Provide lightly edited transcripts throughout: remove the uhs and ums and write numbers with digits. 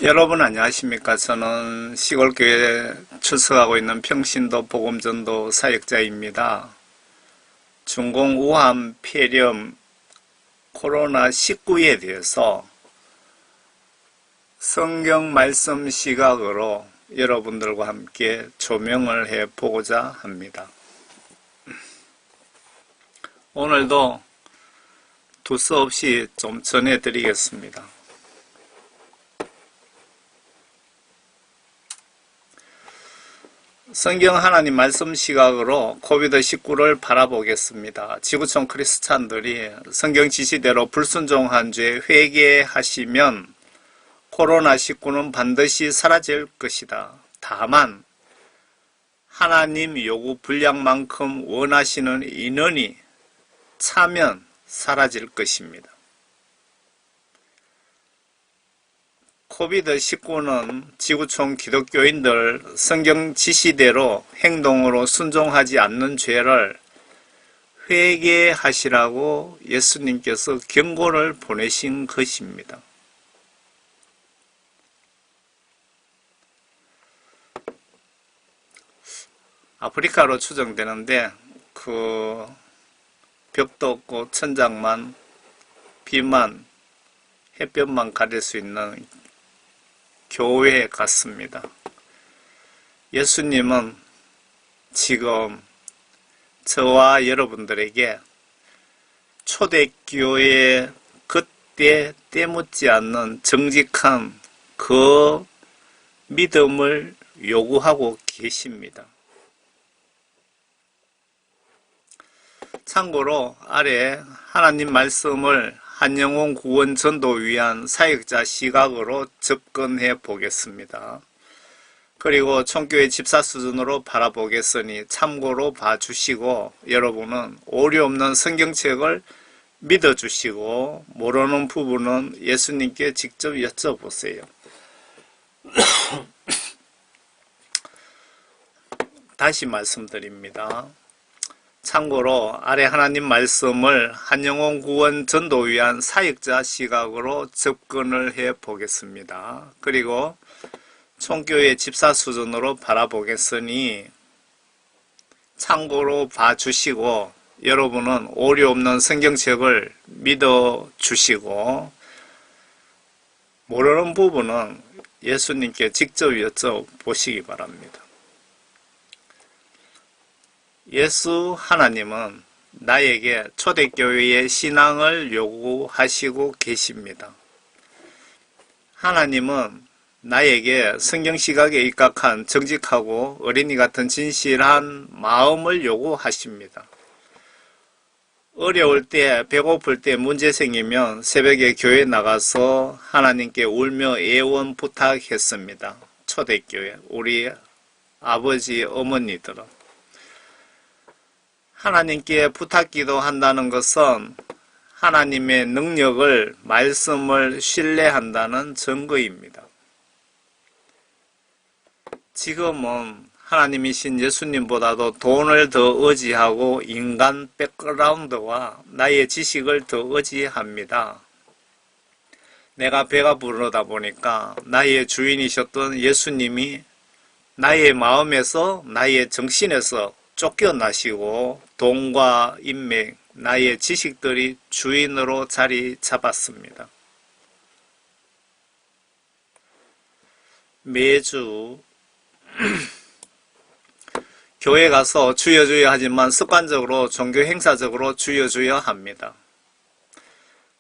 여러분 안녕하십니까? 저는 시골교회에 출석하고 있는 평신도 복음전도 사역자입니다. 중공 우한 폐렴 코로나19에 대해서 성경 말씀 시각으로 여러분들과 함께 조명을 해 보고자 합니다. 오늘도 두서없이 좀 전해드리겠습니다. 성경 하나님 말씀 시각으로 코비드19를 바라보겠습니다. 지구촌 크리스찬들이 성경 지시대로 불순종한 죄 회개하시면 코로나19는 반드시 사라질 것이다. 다만 하나님 요구 분량만큼 원하시는 인원이 차면 사라질 것입니다. 코비드19는 지구촌 기독교인들 성경 지시대로 행동으로 순종하지 않는 죄를 회개하시라고 예수님께서 경고를 보내신 것입니다. 아프리카로 추정되는데 벽도 없고 천장만 비만 햇볕만 가릴 수 있는 교회에 갔습니다. 예수님은 지금 저와 여러분들에게 초대교회의 그때 때묻지 않는 정직한 그 믿음을 요구하고 계십니다. 참고로 아래 하나님 말씀을 한영혼 구원 전도 위한 사역자 시각으로 접근해 보겠습니다. 그리고 총교회 집사 수준으로 바라보겠으니 참고로 봐주시고 여러분은 오류 없는 성경책을 믿어주시고 모르는 부분은 예수님께 직접 여쭤보세요. 다시 말씀드립니다. 참고로 아래 하나님 말씀을 한영혼 구원 전도 위한 사역자 시각으로 접근을 해 보겠습니다. 그리고 총교회 집사 수준으로 바라보겠으니 참고로 봐주시고 여러분은 오류 없는 성경책을 믿어주시고 모르는 부분은 예수님께 직접 여쭤보시기 바랍니다. 예수 하나님은 나에게 초대교회의 신앙을 요구하시고 계십니다. 하나님은 나에게 성경시각에 입각한 정직하고 어린이 같은 진실한 마음을 요구하십니다. 어려울 때, 배고플 때 문제 생기면 새벽에 교회 나가서 하나님께 울며 애원 부탁했습니다. 초대교회, 우리 아버지, 어머니들은. 하나님께 부탁기도 한다는 것은 하나님의 능력을, 말씀을 신뢰한다는 증거입니다. 지금은 하나님이신 예수님보다도 돈을 더 의지하고 인간 백그라운드와 나의 지식을 더 의지합니다. 내가 배가 부르다 보니까 나의 주인이셨던 예수님이 나의 마음에서, 나의 정신에서 쫓겨나시고 돈과 인맥, 나의 지식들이 주인으로 자리 잡았습니다. 매주 교회 가서 주여 주여 하지만 습관적으로 종교 행사적으로 주여 주여 합니다.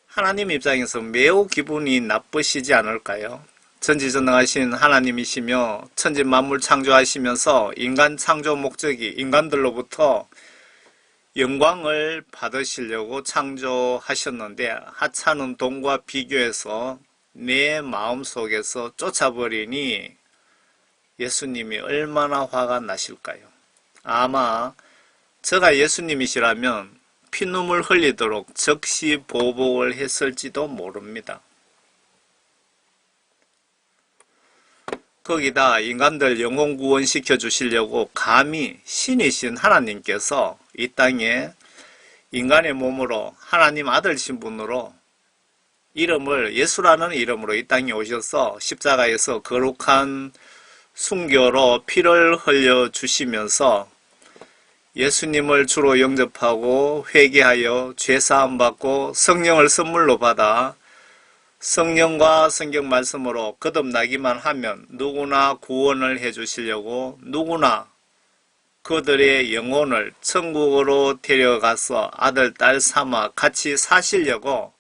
하나님 입장에서 매우 기분이 나쁘시지 않을까요? 전지전능하신 하나님이시며 천지 만물 창조하시면서 인간 창조 목적이 인간들로부터 영광을 받으시려고 창조하셨는데 하찮은 돈과 비교해서 내 마음속에서 쫓아버리니 예수님이 얼마나 화가 나실까요? 아마 저가 예수님이시라면 피눈물 흘리도록 즉시 보복을 했을지도 모릅니다. 거기다 인간들 영혼 구원시켜 주시려고 감히 신이신 하나님께서 이 땅에 인간의 몸으로 하나님 아들 신분으로 이름을 예수라는 이름으로 이 땅에 오셔서 십자가에서 거룩한 순교로 피를 흘려 주시면서 예수님을 주로 영접하고 회개하여 죄사함 받고 성령을 선물로 받아 성령과 성경 말씀으로 거듭나기만 하면 누구나 구원을 해 주시려고 누구나 그들의 영혼을 천국으로 데려가서 아들, 딸 삼아 같이 사시려고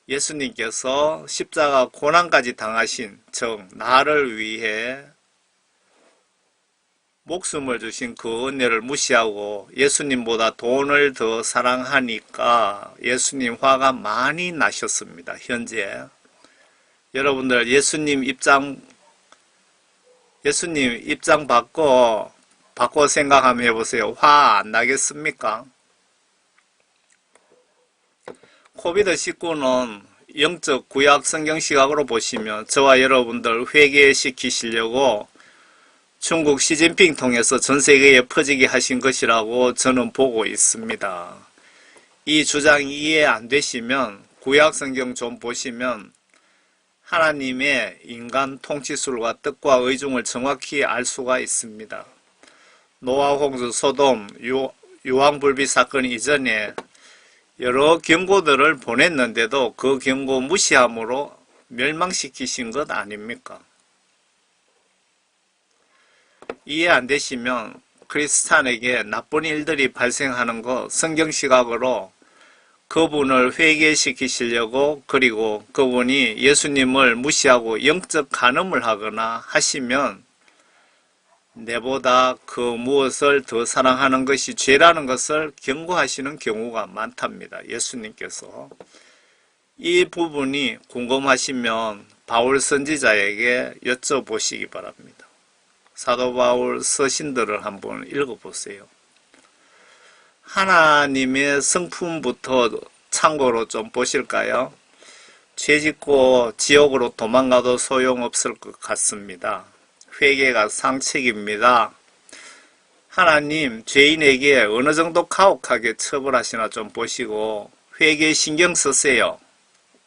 예수님께서 십자가 고난까지 당하신, 즉 나를 위해 목숨을 주신 그 은혜를 무시하고 예수님보다 돈을 더 사랑하니까 예수님 화가 많이 나셨습니다. 현재 여러분들 예수님 입장 바꿔 생각 한번 해보세요. 화 안 나겠습니까? 코비드19는 영적 구약 성경 시각으로 보시면 저와 여러분들 회개시키시려고 중국 시진핑 통해서 전 세계에 퍼지게 하신 것이라고 저는 보고 있습니다. 이 주장이 이해 안 되시면 구약 성경 좀 보시면 하나님의 인간 통치술과 뜻과 의중을 정확히 알 수가 있습니다. 노아 홍수, 소돔, 유황불비 사건 이전에 여러 경고들을 보냈는데도 그 경고 무시함으로 멸망시키신 것 아닙니까? 이해 안 되시면 크리스찬에게 나쁜 일들이 발생하는 것 성경 시각으로 그분을 회개시키시려고 그리고 그분이 예수님을 무시하고 영적 간음을 하거나 하시면 내보다 그 무엇을 더 사랑하는 것이 죄라는 것을 경고하시는 경우가 많답니다. 예수님께서. 이 부분이 궁금하시면 바울 선지자에게 여쭤보시기 바랍니다. 사도 바울 서신들을 한번 읽어보세요. 하나님의 성품부터 참고로 좀 보실까요? 죄짓고 지옥으로 도망가도 소용없을 것 같습니다. 회개가 상책입니다. 하나님 죄인에게 어느 정도 가혹하게 처벌하시나 좀 보시고 회개 신경 쓰세요.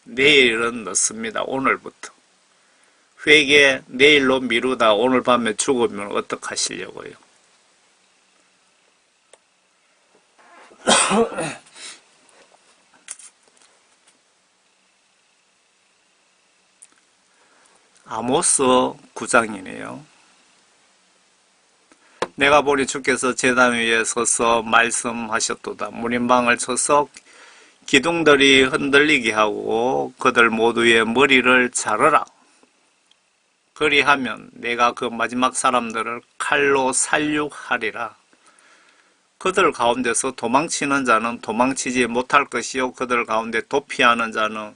내일은 늦습니다. 오늘부터. 회개 내일로 미루다 오늘 밤에 죽으면 어떡하시려고요? 아모스 9장이네요. 내가 보니 주께서 제단 위에 서서 말씀하셨도다. 무림방을 쳐서 기둥들이 흔들리게 하고 그들 모두의 머리를 자르라. 그리하면 내가 그 마지막 사람들을 칼로 살육하리라. 그들 가운데서 도망치는 자는 도망치지 못할 것이요 그들 가운데 도피하는 자는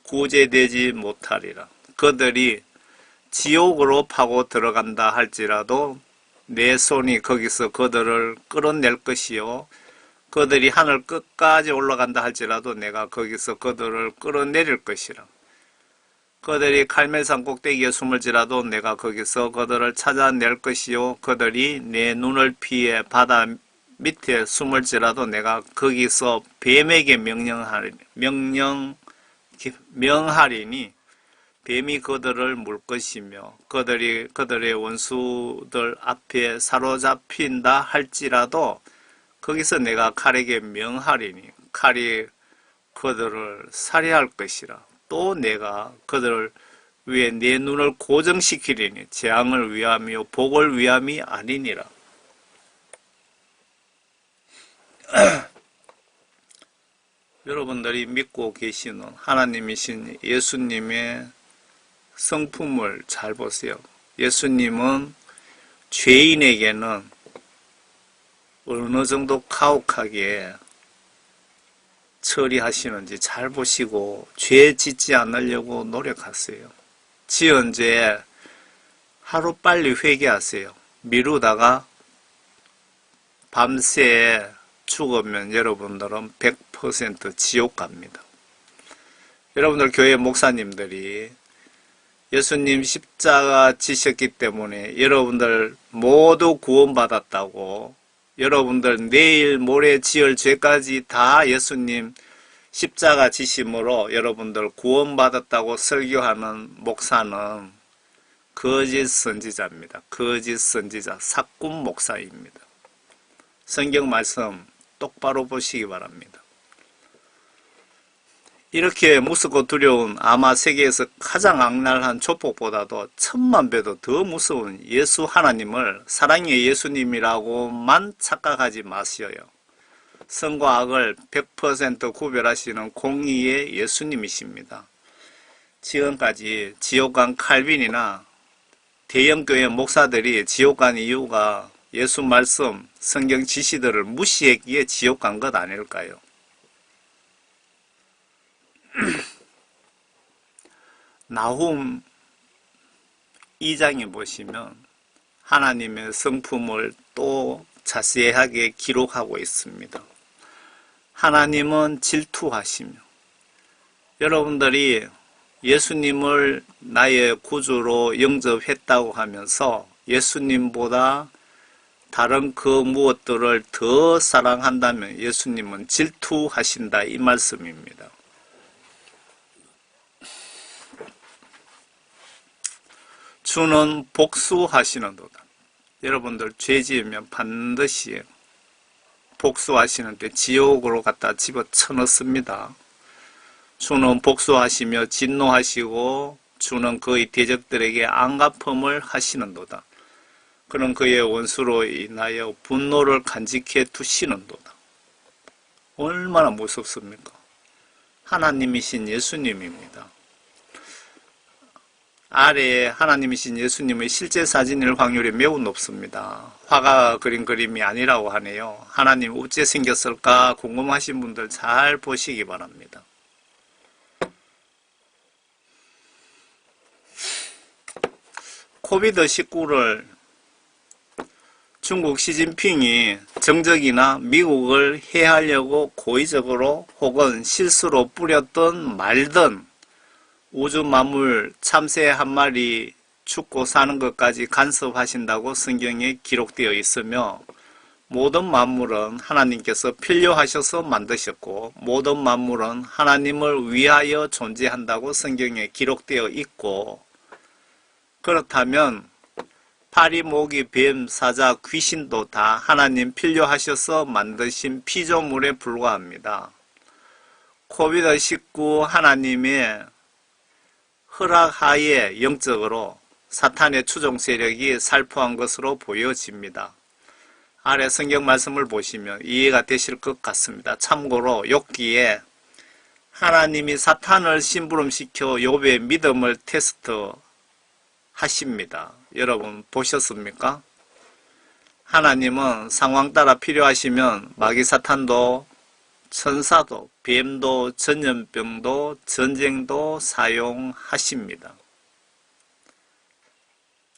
구제되지 못하리라. 그들이 지옥으로 파고 들어간다 할지라도 내 손이 거기서 그들을 끌어낼 것이요 그들이 하늘 끝까지 올라간다 할지라도 내가 거기서 그들을 끌어내릴 것이라. 그들이 갈멜산 꼭대기에 숨을지라도 내가 거기서 그들을 찾아낼 것이요 그들이 내 눈을 피해 바다 밑에 숨을지라도 내가 거기서 뱀에게 명하리니 뱀이 그들을 물 것이며 그들이 그들의 원수들 앞에 사로잡힌다 할지라도 거기서 내가 칼에게 명하리니 칼이 그들을 살해할 것이라. 또 내가 그들을 위해 내 눈을 고정시키리니 재앙을 위함이요 복을 위함이 아니니라. 여러분들이 믿고 계시는 하나님이신 예수님의 성품을 잘 보세요. 예수님은 죄인에게는 어느 정도 가혹하게 처리하시는지 잘 보시고 죄 짓지 않으려고 노력하세요. 지은 죄 하루빨리 회개하세요. 미루다가 밤새 죽으면 여러분들은 100% 지옥 갑니다. 여러분들 교회 목사님들이 예수님 십자가 지셨기 때문에 여러분들 모두 구원받았다고 여러분들 내일 모레 지을 죄까지 다 예수님 십자가 지심으로 여러분들 구원받았다고 설교하는 목사는 거짓 선지자입니다. 거짓 선지자, 사꾼 목사입니다. 성경 말씀 똑바로 보시기 바랍니다. 이렇게 무섭고 두려운 아마 세계에서 가장 악랄한 조폭보다도 1000만 배도 더 무서운 예수 하나님을 사랑의 예수님이라고만 착각하지 마시어요. 선과 악을 100% 구별하시는 공의의 예수님이십니다. 지금까지 지옥 간 칼빈이나 대형교회 목사들이 지옥 간 이유가 예수 말씀, 성경 지시들을 무시했기에 지옥 간 것 아닐까요? 나훔 2장에 보시면 하나님의 성품을 또 자세하게 기록하고 있습니다. 하나님은 질투하시며 여러분들이 예수님을 나의 구주로 영접했다고 하면서 예수님보다 다른 그 무엇들을 더 사랑한다면 예수님은 질투하신다 이 말씀입니다. 주는 복수하시는도다. 여러분들 죄 지으면 반드시 복수하시는데 지옥으로 갖다 집어쳐 넣습니다. 주는 복수하시며 진노하시고 주는 그의 대적들에게 안갚음을 하시는도다. 그는 그의 원수로 인하여 분노를 간직해 두시는도다. 얼마나 무섭습니까? 하나님이신 예수님입니다. 아래에 하나님이신 예수님의 실제 사진일 확률이 매우 높습니다. 화가 그린 그림이 아니라고 하네요. 하나님 어째 생겼을까 궁금하신 분들 잘 보시기 바랍니다. 코비드19를 중국 시진핑이 정적이나 미국을 해하려고 고의적으로 혹은 실수로 뿌렸던 말든 우주 만물 참새 한 마리 죽고 사는 것까지 간섭하신다고 성경에 기록되어 있으며 모든 만물은 하나님께서 필요하셔서 만드셨고 모든 만물은 하나님을 위하여 존재한다고 성경에 기록되어 있고 그렇다면 파리, 모기, 뱀, 사자, 귀신도 다 하나님 필요하셔서 만드신 피조물에 불과합니다. 코비드19 하나님의 허락하에 영적으로 사탄의 추종 세력이 살포한 것으로 보여집니다. 아래 성경 말씀을 보시면 이해가 되실 것 같습니다. 참고로 욥기에 하나님이 사탄을 심부름시켜 욥의 믿음을 테스트 하십니다. 여러분 보셨습니까? 하나님은 상황 따라 필요하시면 마귀 사탄도 천사도 뱀도 전염병도 전쟁도 사용하십니다.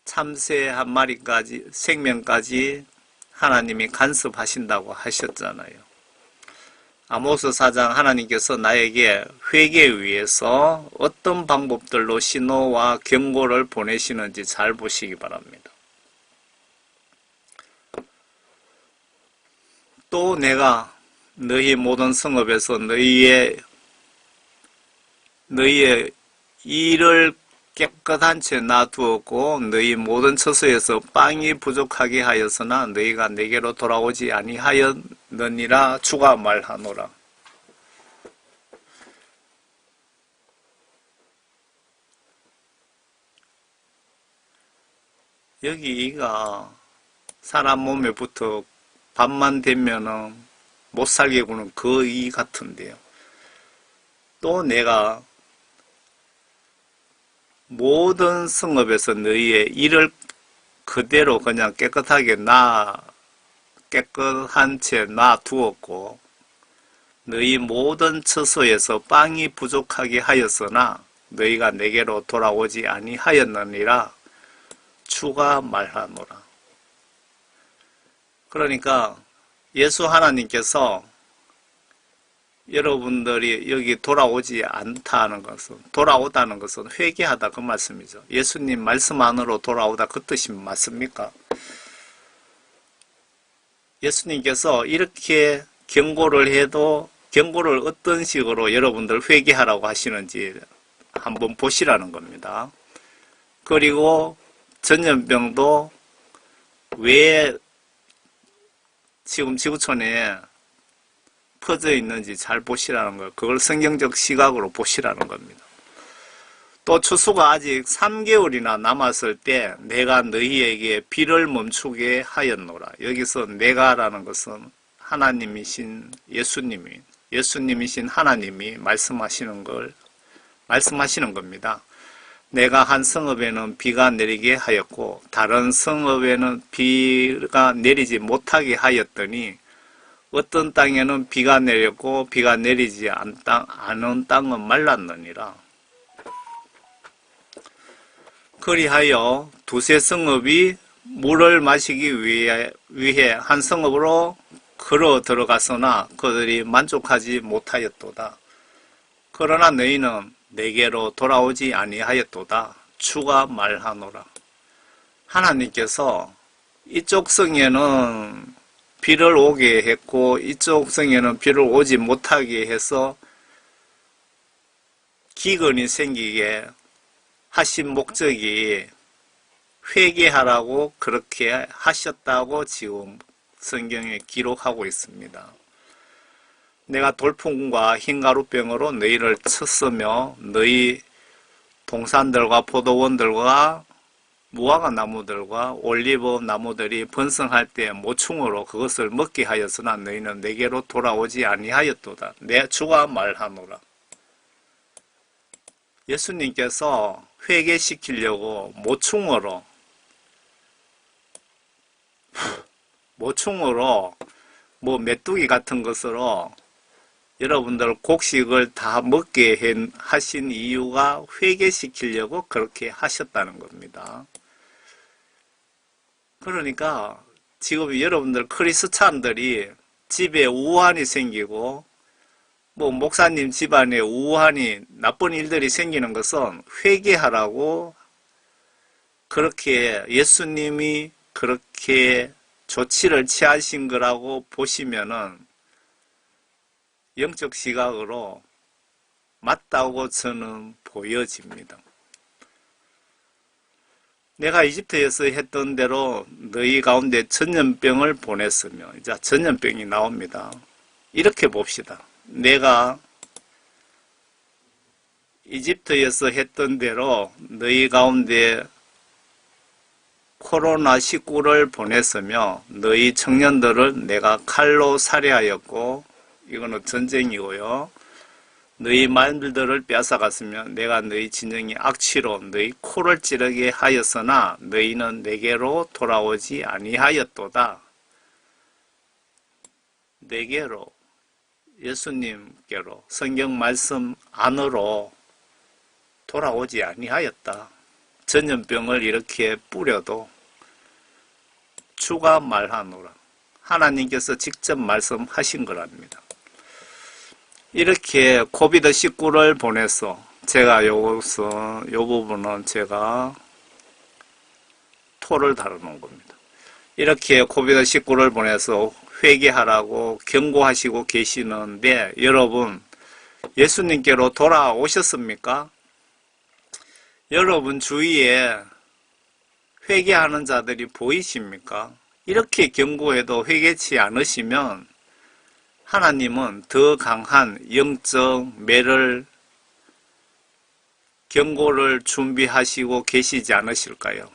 참새 한 마리까지 생명까지 하나님이 간섭하신다고 하셨잖아요. 아모스 4장 하나님께서 나에게 회개에 위해서 어떤 방법들로 신호와 경고를 보내시는지 잘 보시기 바랍니다. 또 내가 너희 모든 성읍에서 너희의 일을 깨끗한 채 놔두었고 너희 모든 처소에서 빵이 부족하게 하였으나 너희가 내게로 돌아오지 아니하였느니라 주가 말하노라. 여기가 사람 몸에 붙어 밤만 되면은 못 살게 구는 그 이 같은데요. 또 내가 모든 성읍에서 너희의 일을 그대로 그냥 깨끗한 채 놔두었고 너희 모든 처소에서 빵이 부족하게 하였으나 너희가 내게로 돌아오지 아니하였느니라 주가 말하노라. 그러니까 예수 하나님께서 여러분들이 여기 돌아오지 않다는 것은, 돌아오다는 것은 회개하다 그 말씀이죠. 예수님 말씀 안으로 돌아오다 그 뜻이 맞습니까? 예수님께서 이렇게 경고를 해도 경고를 어떤 식으로 여러분들 회개하라고 하시는지 한번 보시라는 겁니다. 그리고 전염병도 왜 지금 지구촌에 퍼져 있는지 잘 보시라는 거예요. 그걸 성경적 시각으로 보시라는 겁니다. 또 추수가 아직 3개월이나 남았을 때 내가 너희에게 비를 멈추게 하였노라. 여기서 내가라는 것은 하나님이신 예수님이신 하나님이 말씀하시는 겁니다. 내가 한 성읍에는 비가 내리게 하였고 다른 성읍에는 비가 내리지 못하게 하였더니 어떤 땅에는 비가 내렸고 비가 내리지 않은 땅은 말랐느니라. 그리하여 두세 성읍이 물을 마시기 위해 한 성읍으로 걸어 들어갔으나 그들이 만족하지 못하였도다. 그러나 너희는 내게로 돌아오지 아니하였도다. 주가 말하노라. 하나님께서 이쪽 성에는 비를 오게 했고 이쪽 성에는 비를 오지 못하게 해서 기근이 생기게 하신 목적이 회개하라고 그렇게 하셨다고 지금 성경에 기록하고 있습니다. 내가 돌풍과 흰가루병으로 너희를 쳤으며 너희 동산들과 포도원들과 무화과 나무들과 올리브 나무들이 번성할 때 모충으로 그것을 먹게 하였으나 너희는 내게로 돌아오지 아니하였도다. 내 주가 말하노라. 예수님께서 회개시키려고 모충으로 뭐 메뚜기 같은 것으로 여러분들 곡식을 다 먹게 하신 이유가 회개시키려고 그렇게 하셨다는 겁니다. 그러니까 지금 여러분들 크리스찬들이 집에 우환이 생기고 뭐 목사님 집안에 우환이 나쁜 일들이 생기는 것은 회개하라고 그렇게 예수님이 그렇게 조치를 취하신 거라고 보시면은 영적 시각으로 맞다고 저는 보여집니다. 내가 이집트에서 했던 대로 너희 가운데 전염병을 보냈으며 이제 전염병이 나옵니다. 이렇게 봅시다. 내가 이집트에서 했던 대로 너희 가운데 코로나19를 보냈으며 너희 청년들을 내가 칼로 살해하였고 이거는 전쟁이고요. 너희 말들을 빼앗아갔으며 내가 너희 진영이 악취로 너희 코를 찌르게 하였으나 너희는 내게로 돌아오지 아니하였도다. 내게로 예수님께로 성경 말씀 안으로 돌아오지 아니하였다. 전염병을 이렇게 뿌려도 주가 말하노라. 하나님께서 직접 말씀하신 거랍니다. 이렇게 코비드19를 보내서 제가 여기서 이 부분은 제가 토를 다루는 겁니다. 이렇게 코비드19를 보내서 회개하라고 경고하시고 계시는데 여러분 예수님께로 돌아오셨습니까? 여러분 주위에 회개하는 자들이 보이십니까? 이렇게 경고해도 회개치 않으시면 하나님은 더 강한 영적 매를 경고를 준비하시고 계시지 않으실까요?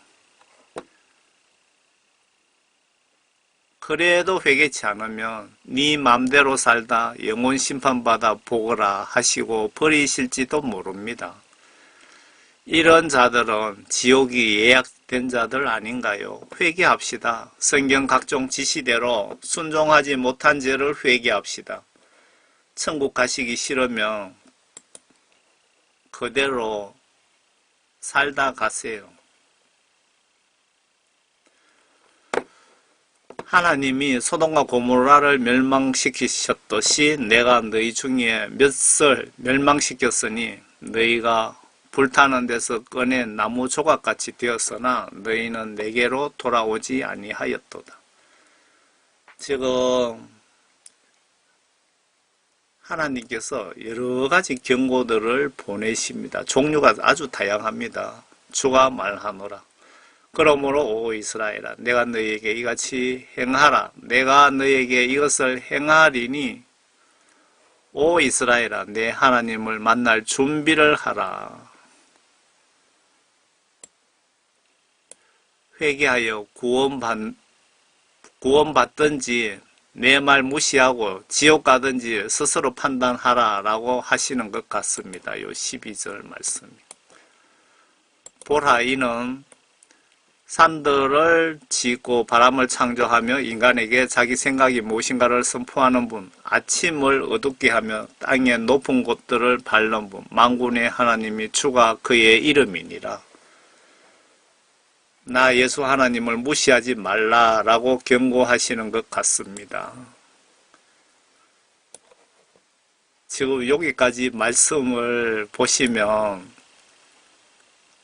그래도 회개치 않으면 네 맘대로 살다 영혼 심판받아 보거라 하시고 버리실지도 모릅니다. 이런 자들은 지옥이 예약된 자들 아닌가요? 회개합시다. 성경 각종 지시대로 순종하지 못한 죄를 회개합시다. 천국 가시기 싫으면 그대로 살다 가세요. 하나님이 소돔과 고모라를 멸망시키셨듯이 내가 너희 중에 몇을 멸망시켰으니 너희가 불타는 데서 꺼낸 나무 조각같이 되었으나 너희는 내게로 돌아오지 아니하였도다. 지금 하나님께서 여러 가지 경고들을 보내십니다. 종류가 아주 다양합니다. 주가 말하노라. 그러므로 오 이스라엘아, 내가 너희에게 이같이 행하라. 내가 너희에게 이것을 행하리니 오 이스라엘아, 내 하나님을 만날 준비를 하라. 회개하여 구원받든지 내 말 무시하고 지옥 가든지 스스로 판단하라 라고 하시는 것 같습니다. 요 12절 말씀이. 보라, 이는 산들을 짓고 바람을 창조하며 인간에게 자기 생각이 무엇인가를 선포하는 분, 아침을 어둡게 하며 땅의 높은 곳들을 밟는 분, 만군의 하나님이 주가 그의 이름이니라. 나 예수 하나님을 무시하지 말라라고 경고하시는 것 같습니다. 지금 여기까지 말씀을 보시면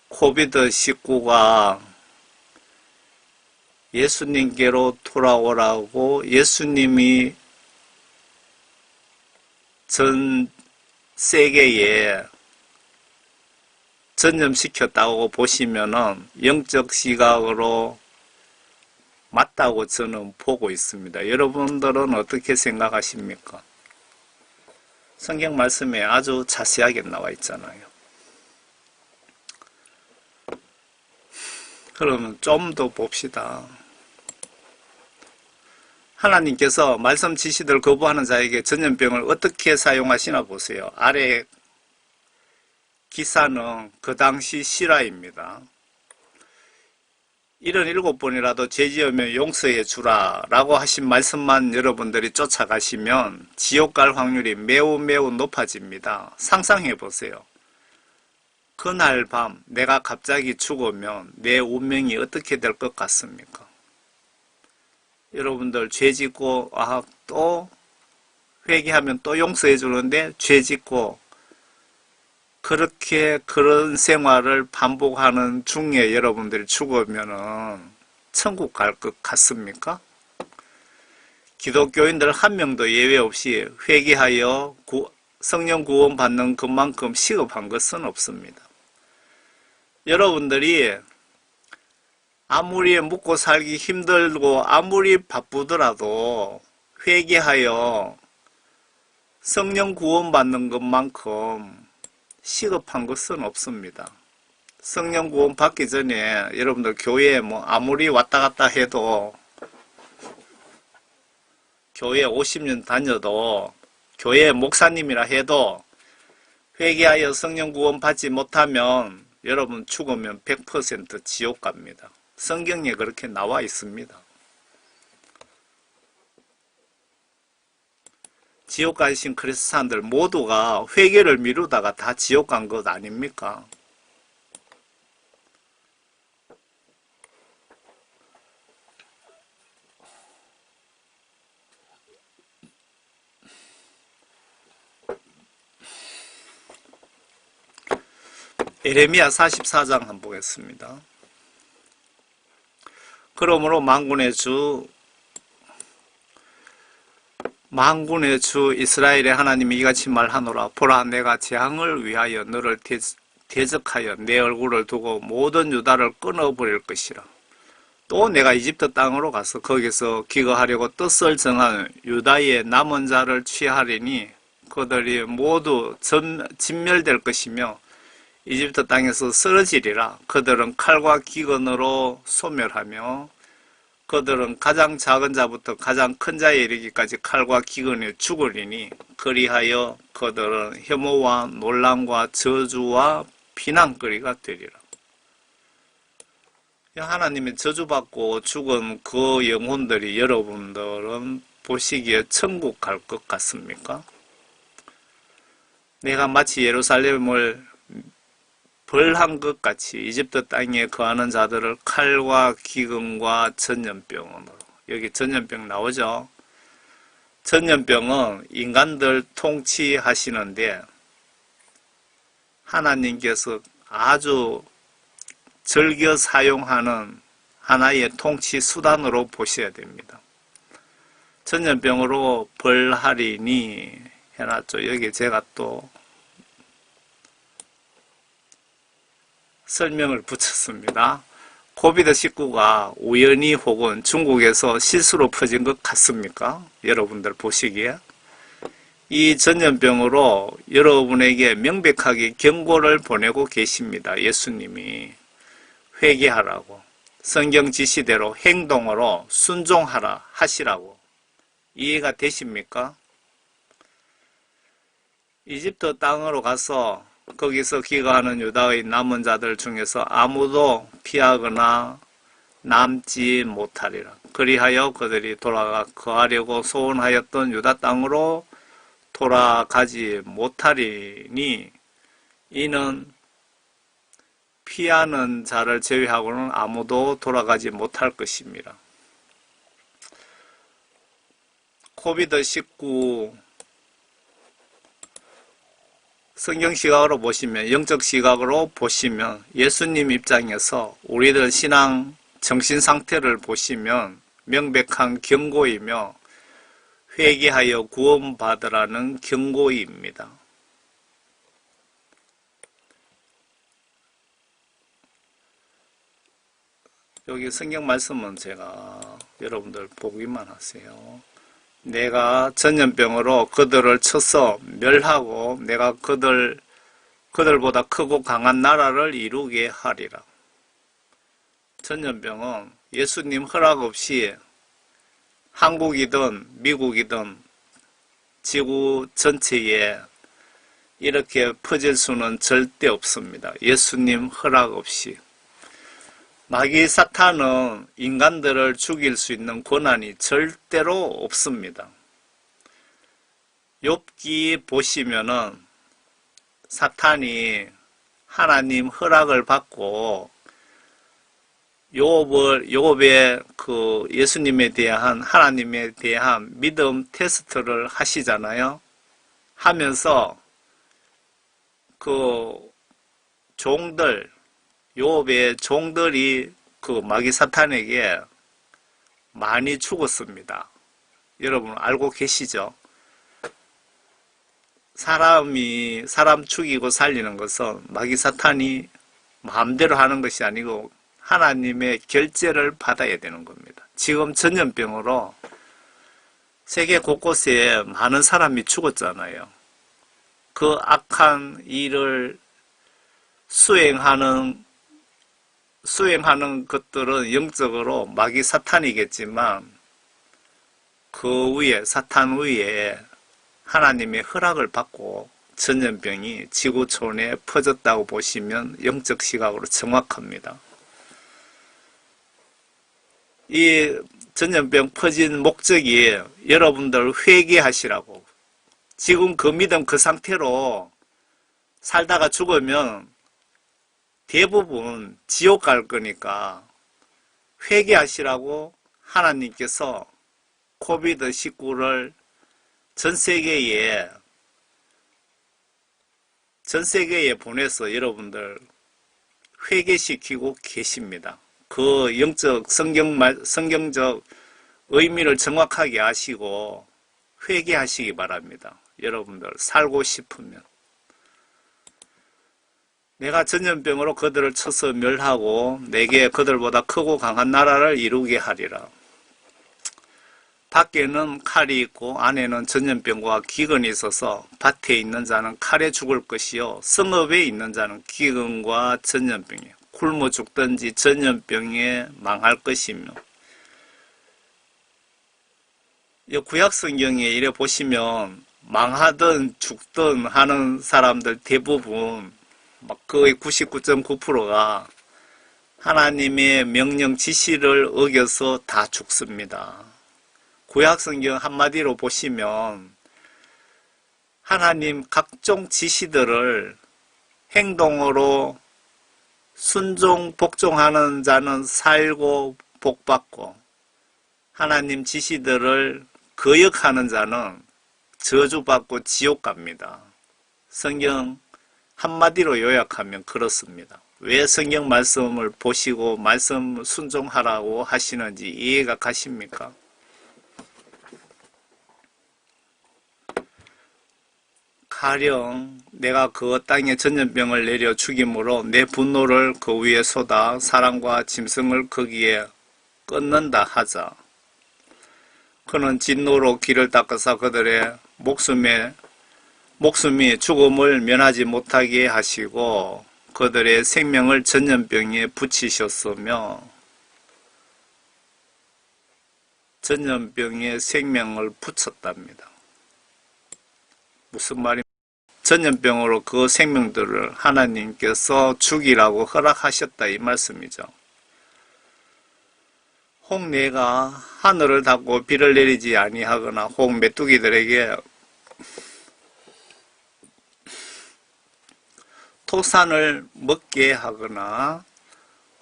코비드19가 예수님께로 돌아오라고 예수님이 전 세계에 전염시켰다고 보시면은 영적 시각으로 맞다고 저는 보고 있습니다. 여러분들은 어떻게 생각하십니까? 성경 말씀에 아주 자세하게 나와 있잖아요. 그러면 좀 더 봅시다. 하나님께서 말씀 지시들 거부하는 자에게 전염병을 어떻게 사용하시나 보세요. 아래 기사는 그 당시 실화입니다. 77번이라도 죄지으면 용서해 주라 라고 하신 말씀만 여러분들이 쫓아가시면 지옥 갈 확률이 매우 높아집니다. 상상해 보세요. 그날 밤 내가 갑자기 죽으면 내 운명이 어떻게 될 것 같습니까? 여러분들 죄 짓고 또 회개하면 또 용서해 주는데 죄 짓고 그런 생활을 반복하는 중에 여러분들이 죽으면은 천국 갈 것 같습니까? 기독교인들 한 명도 예외 없이 회개하여 성령 구원 받는 것만큼 시급한 것은 없습니다. 여러분들이 아무리 묵고 살기 힘들고 아무리 바쁘더라도 회개하여 성령 구원 받는 것만큼 시급한 것은 없습니다. 성령 구원 받기 전에 여러분들 교회에 아무리 왔다 갔다 해도 교회 50년 다녀도 교회 목사님이라 해도 회개하여 성령 구원 받지 못하면 여러분 죽으면 100% 지옥 갑니다. 성경에 그렇게 나와 있습니다. 지옥 가신 그리스도인들 모두가 회개를 미루다가 다 지옥 간 것 아닙니까? 예레미야 44장 한번 보겠습니다. 그러므로 만군의 주 이스라엘의 하나님이 이같이 말하노라. 보라, 내가 재앙을 위하여 너를 대적하여 내 얼굴을 두고 모든 유다를 끊어버릴 것이라. 또 내가 이집트 땅으로 가서 거기서 기거하려고 뜻을 정한 유다의 남은 자를 취하리니 그들이 모두 진멸될 것이며 이집트 땅에서 쓰러지리라. 그들은 칼과 기근으로 소멸하며 그들은 가장 작은 자부터 가장 큰 자에 이르기까지 칼과 기근에 죽으리니 그리하여 그들은 혐오와 논란과 저주와 비난거리가 되리라. 하나님의 저주받고 죽은 그 영혼들이 여러분들은 보시기에 천국 갈 것 같습니까? 내가 마치 예루살렘을 벌한 것 같이 이집트 땅에 거하는 자들을 칼과 기근과 전염병으로, 여기 전염병 나오죠? 전염병은 인간들 통치하시는데 하나님께서 아주 즐겨 사용하는 하나의 통치 수단으로 보셔야 됩니다. 전염병으로 벌하리니 해놨죠. 여기 제가 또 설명을 붙였습니다. 코비드19가 우연히 혹은 중국에서 실수로 퍼진 것 같습니까? 여러분들 보시기에. 이 전염병으로 여러분에게 명백하게 경고를 보내고 계십니다. 예수님이 회개하라고, 성경 지시대로 행동으로 순종하라 하시라고. 이해가 되십니까? 이집트 땅으로 가서 거기서 기거하는 유다의 남은 자들 중에서 아무도 피하거나 남지 못하리라. 그리하여 그들이 돌아가 거하려고 소원하였던 유다 땅으로 돌아가지 못하리니 이는 피하는 자를 제외하고는 아무도 돌아가지 못할 것입니다. 코비드19 성경 시각으로 보시면, 영적 시각으로 보시면 예수님 입장에서 우리들 신앙 정신 상태를 보시면 명백한 경고이며 회개하여 구원받으라는 경고입니다. 여기 성경 말씀은 제가 여러분들 보기만 하세요. 내가 전염병으로 그들을 쳐서 멸하고 내가 그들보다 크고 강한 나라를 이루게 하리라. 전염병은 예수님 허락 없이 한국이든 미국이든 지구 전체에 이렇게 퍼질 수는 절대 없습니다. 예수님 허락 없이. 마귀 사탄은 인간들을 죽일 수 있는 권한이 절대로 없습니다. 욥기 보시면은 사탄이 하나님 허락을 받고 욥의 그 예수님에 대한 하나님에 대한 믿음 테스트를 하시잖아요. 하면서 그 종들 욥의 종들이 그 마귀 사탄에게 많이 죽었습니다. 여러분 알고 계시죠? 사람 죽이고 살리는 것은 마귀 사탄이 마음대로 하는 것이 아니고 하나님의 결재를 받아야 되는 겁니다. 지금 전염병으로 세계 곳곳에 많은 사람이 죽었잖아요. 그 악한 일을 수행하는 것들은 영적으로 마귀 사탄이겠지만 그 위에 사탄 위에 하나님의 허락을 받고 전염병이 지구촌에 퍼졌다고 보시면 영적 시각으로 정확합니다. 이 전염병 퍼진 목적이 여러분들 회개하시라고. 지금 그 믿음 그 상태로 살다가 죽으면 대부분 지옥 갈 거니까 회개하시라고 하나님께서 코비드19를 전 세계에 보내서 여러분들 회개시키고 계십니다. 그 영적 성경적 의미를 정확하게 아시고 회개하시기 바랍니다. 여러분들 살고 싶으면. 내가 전염병으로 그들을 쳐서 멸하고 내게 그들보다 크고 강한 나라를 이루게 하리라. 밖에는 칼이 있고 안에는 전염병과 기근이 있어서 밭에 있는 자는 칼에 죽을 것이요 성읍에 있는 자는 기근과 전염병에 굶어 죽든지 전염병에 망할 것이며. 구약 성경에 이래 보시면 망하든 죽든 하는 사람들 대부분 거의 99.9%가 하나님의 명령 지시를 어겨서 다 죽습니다. 구약 성경 한마디로 보시면 하나님 각종 지시들을 행동으로 순종 복종하는 자는 살고 복받고 하나님 지시들을 거역하는 자는 저주받고 지옥 갑니다. 성경 한마디로 요약하면 그렇습니다. 왜 성경 말씀을 보시고 말씀 순종하라고 하시는지 이해가 가십니까? 가령 내가 그 땅에 전염병을 내려 죽임으로 내 분노를 그 위에 쏟아 사람과 짐승을 거기에 끊는다 하자. 그는 진노로 길을 닦아서 그들의 목숨이 죽음을 면하지 못하게 하시고 그들의 생명을 전염병에 붙이셨으며 전염병에 생명을 붙였답니다. 무슨 말입니까? 전염병으로 그 생명들을 하나님께서 죽이라고 허락하셨다 이 말씀이죠. 혹 내가 하늘을 닫고 비를 내리지 아니하거나 혹 메뚜기들에게 토산을 먹게 하거나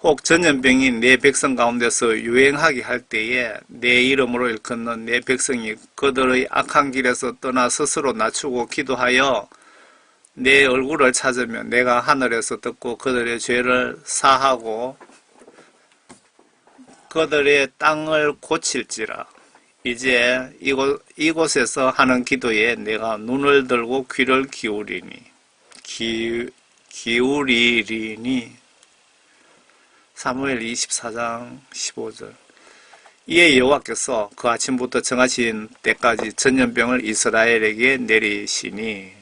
혹 전염병이 내 백성 가운데서 유행하게 할 때에 내 이름으로 일컫는 내 백성이 그들의 악한 길에서 떠나 스스로 낮추고 기도하여 내 얼굴을 찾으면 내가 하늘에서 듣고 그들의 죄를 사하고 그들의 땅을 고칠지라. 이제 이곳에서 하는 기도에 내가 눈을 들고 귀를 기울이리니 사무엘 24장 15절. 이에 여호와께서 그 아침부터 정하신 때까지 전염병을 이스라엘에게 내리시니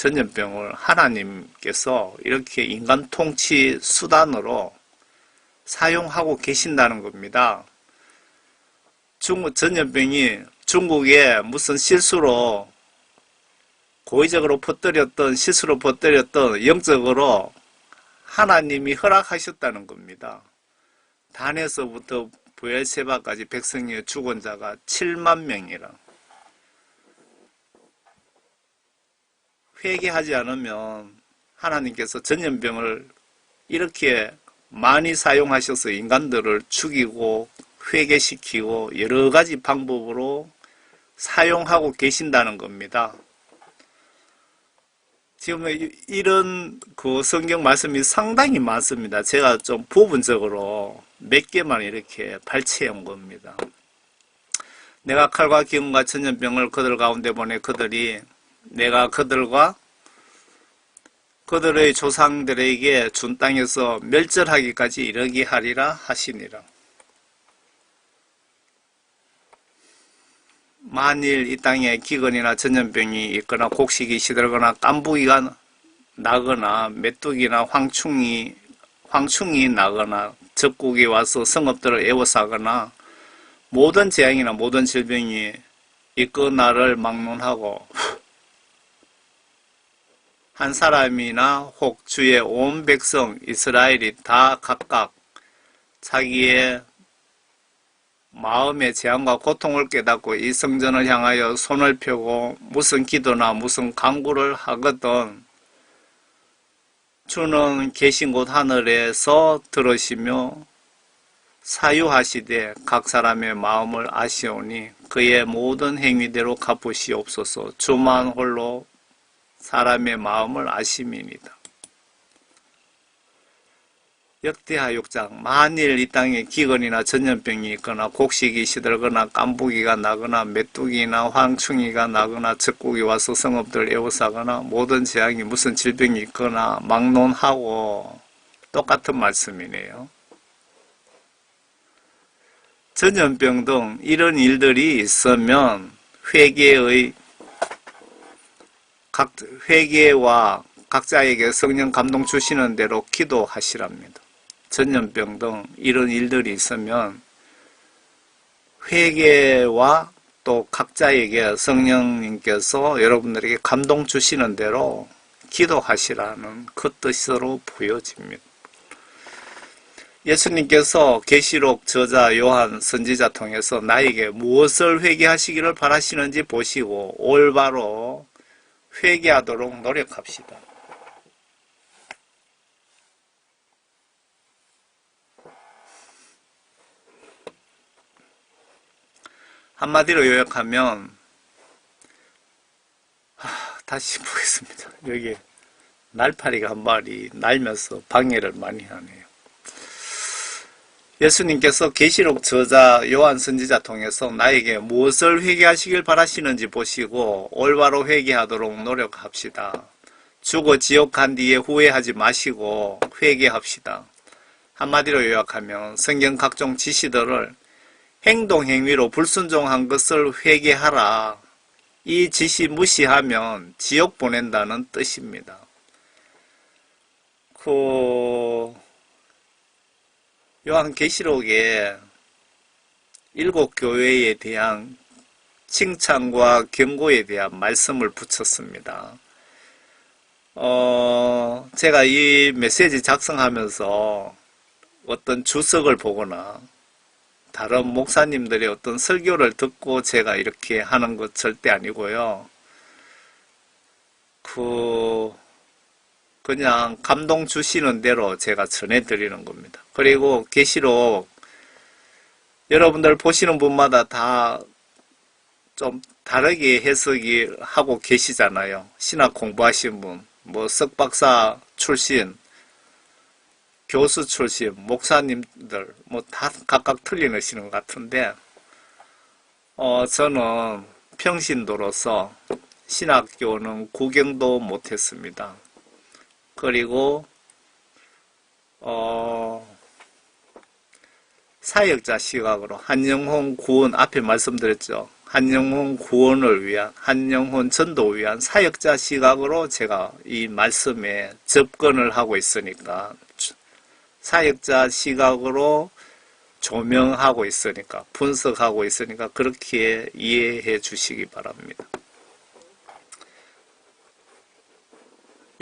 전염병을 하나님께서 이렇게 인간 통치 수단으로 사용하고 계신다는 겁니다. 전염병이 중국에 무슨 실수로 고의적으로 실수로 퍼뜨렸던 영적으로 하나님이 허락하셨다는 겁니다. 단에서부터 부엘세바까지 백성의 죽은 자가 7만 명이라. 회개하지 않으면 하나님께서 전염병을 이렇게 많이 사용하셔서 인간들을 죽이고 회개시키고 여러 가지 방법으로 사용하고 계신다는 겁니다. 지금 이런 그 성경 말씀이 상당히 많습니다. 제가 좀 부분적으로 몇 개만 이렇게 발췌해 온 겁니다. 내가 칼과 기근과 전염병을 그들 가운데 보내 그들이 내가 그들과 그들의 조상들에게 준 땅에서 멸절하기까지 이르게 하리라 하시니라. 만일 이 땅에 기근이나 전염병이 있거나 곡식이 시들거나 깐부기가 나거나 메뚜기나 황충이 나거나 적국이 와서 성읍들을 에워싸거나 모든 재앙이나 모든 질병이 있거나를 막론하고 한 사람이나 혹 주의 온 백성 이스라엘이 다 각각 자기의 마음의 재앙과 고통을 깨닫고 이 성전을 향하여 손을 펴고 무슨 기도나 무슨 간구를 하거든 주는 계신 곳 하늘에서 들으시며 사유하시되 각 사람의 마음을 아시오니 그의 모든 행위대로 갚으시옵소서. 주만 홀로 사람의 마음을 아심이니이다. 역대하 6장. 만일 이 땅에 기근이나 전염병이 있거나 곡식이 시들거나 깐부기가 나거나 메뚜기나 황충이가 나거나 적국이 와서 성읍들을 에워싸거나 모든 재앙이 무슨 질병이 있거나 막론하고 똑같은 말씀이네요. 전염병 등 이런 일들이 있으면 회개와 각자에게 성령 감동 주시는 대로 기도하시랍니다. 전염병 등 이런 일들이 있으면 회개와 또 각자에게 성령님께서 여러분들에게 감동 주시는 대로 기도하시라는 그 뜻으로 보여집니다. 예수님께서 계시록 저자 요한 선지자 통해서 나에게 무엇을 회개하시기를 바라시는지 보시고 올바로 회개하도록 노력합시다. 한마디로 요약하면 다시 보겠습니다. 여기 날파리가 한 마리 날면서 방해를 많이 하네요. 예수님께서 계시록 저자 요한 선지자 통해서 나에게 무엇을 회개하시길 바라시는지 보시고 올바로 회개하도록 노력합시다. 죽어 지옥 간 뒤에 후회하지 마시고 회개합시다. 한마디로 요약하면 성경 각종 지시들을 행동 행위로 불순종한 것을 회개하라. 이 지시 무시하면 지옥 보낸다는 뜻입니다. 요한계시록에 7교회에 대한 칭찬과 경고에 대한 말씀을 붙였습니다. 제가 이 메시지 작성하면서 어떤 주석을 보거나 다른 목사님들의 어떤 설교를 듣고 제가 이렇게 하는 것 절대 아니고요. 그냥 감동 주시는 대로 제가 전해드리는 겁니다. 그리고 계시록 여러분들 보시는 분마다 다 좀 다르게 해석이 하고 계시잖아요. 신학 공부하신 분, 뭐 석박사 출신, 교수 출신, 목사님들 뭐 다 각각 틀리시는 것 같은데 저는 평신도로서 신학교는 구경도 못했습니다. 그리고 사역자 시각으로 한영혼 구원 앞에 말씀드렸죠. 한영혼 구원을 위한 한영혼 전도를 위한 사역자 시각으로 제가 이 말씀에 접근을 하고 있으니까 사역자 시각으로 조명하고 있으니까 분석하고 있으니까 그렇게 이해해 주시기 바랍니다.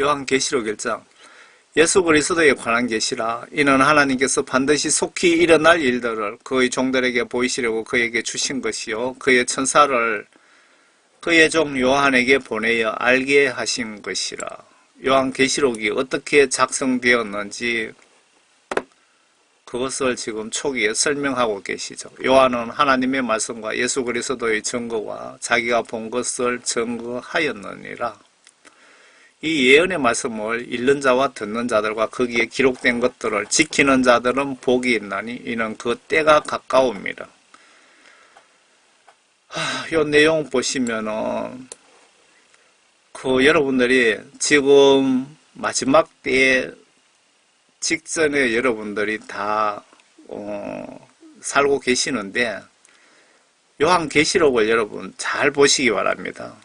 요한계시록 1장 예수 그리스도에 관한 계시라. 이는 하나님께서 반드시 속히 일어날 일들을 그의 종들에게 보이시려고 그에게 주신 것이요 그의 천사를 그의 종 요한에게 보내어 알게 하신 것이라. 요한계시록이 어떻게 작성되었는지 그것을 지금 초기에 설명하고 계시죠. 요한은 하나님의 말씀과 예수 그리스도의 증거와 자기가 본 것을 증거하였느니라. 이 예언의 말씀을 읽는 자와 듣는 자들과 거기에 기록된 것들을 지키는 자들은 복이 있나니 이는 그 때가 가까웁니다. 이 내용 보시면은 여러분들이 지금 마지막 때에 직전에 여러분들이 다 살고 계시는데 요한계시록을 여러분 잘 보시기 바랍니다.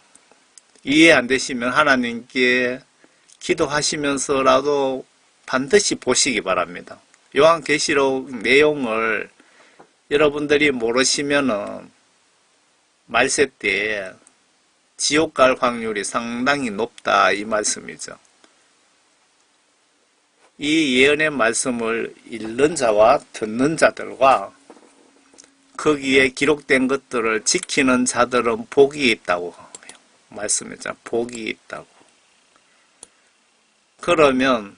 이해 안 되시면 하나님께 기도하시면서라도 반드시 보시기 바랍니다. 요한계시록 내용을 여러분들이 모르시면은 말세 때에 지옥 갈 확률이 상당히 높다 이 말씀이죠. 이 예언의 말씀을 읽는 자와 듣는 자들과 거기에 기록된 것들을 지키는 자들은 복이 있다고 말씀했잖아요. 복이 있다고. 그러면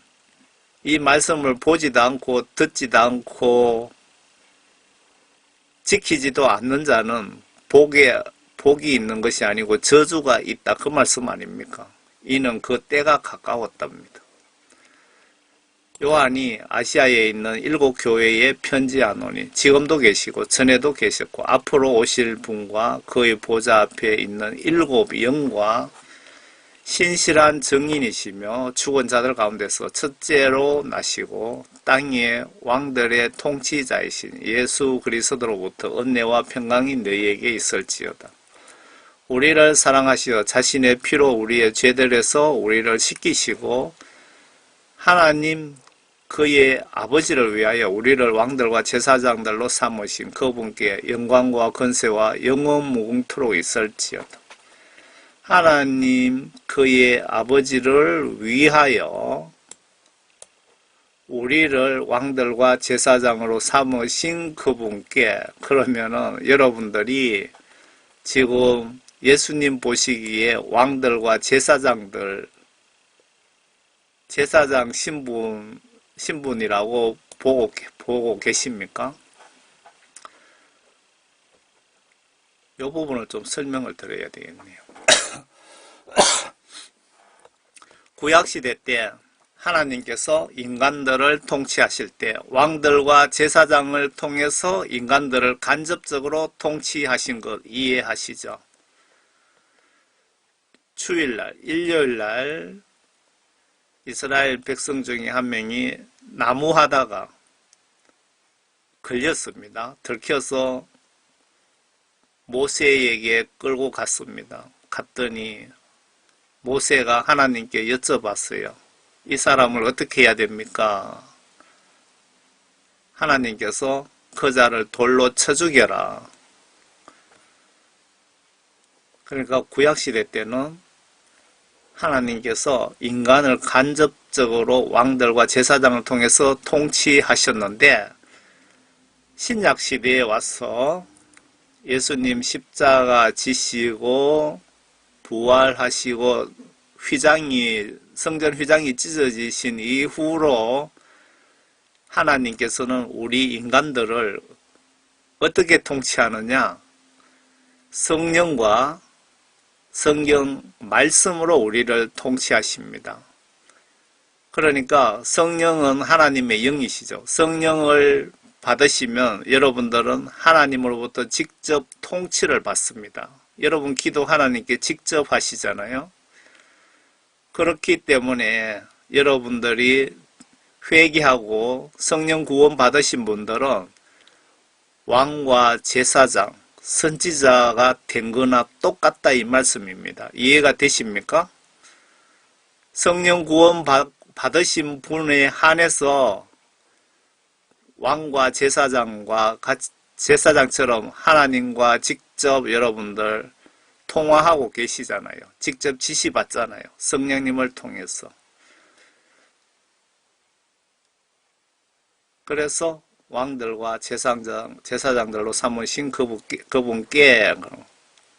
이 말씀을 보지도 않고 듣지도 않고 지키지도 않는 자는 복이 있는 것이 아니고 저주가 있다 그 말씀 아닙니까? 이는 그 때가 가까웠답니다. 요한이 아시아에 있는 7교회에 편지하노니 지금도 계시고 전에도 계셨고 앞으로 오실 분과 그의 보좌 앞에 있는 7 영과 신실한 증인이시며 죽은 자들 가운데서 첫째로 나시고 땅의 왕들의 통치자이신 예수 그리스도로부터 은혜와 평강이 너희에게 있을지어다. 우리를 사랑하시어 자신의 피로 우리의 죄들에서 우리를 씻기시고 하나님 그의 아버지를 위하여 우리를 왕들과 제사장들로 삼으신 그분께 영광과 권세와 영원 무궁토록 있을지어다. 하나님 그의 아버지를 위하여 우리를 왕들과 제사장으로 삼으신 그분께 그러면은 여러분들이 지금 예수님 보시기에 왕들과 제사장들 제사장 신분이라고 보고 계십니까? 이 부분을 좀 설명을 드려야 되겠네요. 구약시대 때 하나님께서 인간들을 통치하실 때 왕들과 제사장을 통해서 인간들을 간접적으로 통치하신 것 이해하시죠? 주일날, 일요일날 이스라엘 백성 중에 한 명이 나무하다가 걸렸습니다. 들켜서 모세에게 끌고 갔습니다. 갔더니 모세가 하나님께 여쭤봤어요. 이 사람을 어떻게 해야 됩니까? 하나님께서 그 자를 돌로 쳐 죽여라. 그러니까 구약시대 때는 하나님께서 인간을 간접적으로 왕들과 제사장을 통해서 통치하셨는데 신약시대에 와서 예수님 십자가 지시고 부활하시고 성전 휘장이 찢어지신 이후로 하나님께서는 우리 인간들을 어떻게 통치하느냐? 성령과 성경 말씀으로 우리를 통치하십니다. 그러니까 성령은 하나님의 영이시죠. 성령을 받으시면 여러분들은 하나님으로부터 직접 통치를 받습니다. 여러분 기도 하나님께 직접 하시잖아요. 그렇기 때문에 여러분들이 회개하고 성령 구원 받으신 분들은 왕과 제사장, 선지자가 된 거나 똑같다 이 말씀입니다. 이해가 되십니까? 성령 구원 받으신 분에 한해서 왕과 제사장처럼 하나님과 직접 여러분들 통화하고 계시잖아요. 직접 지시받잖아요. 성령님을 통해서. 그래서 왕들과 제사장들로 삼으신 그분께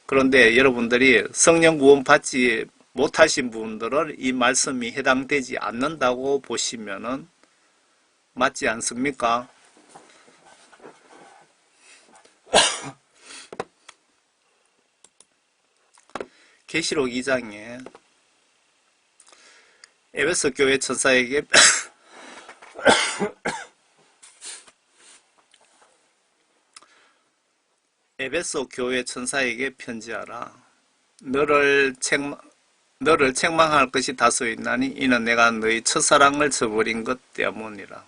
그런데 여러분들이 성령 구원 받지 못하신 분들은 이 말씀이 해당되지 않는다고 보시면은 맞지 않습니까? 계시록 2장에 에베소 교회 천사에게 에베소 교회 천사에게 편지하라. 너를 책망할 것이 다소 있나니 이는 내가 너희 첫사랑을 저버린 것 때문이라.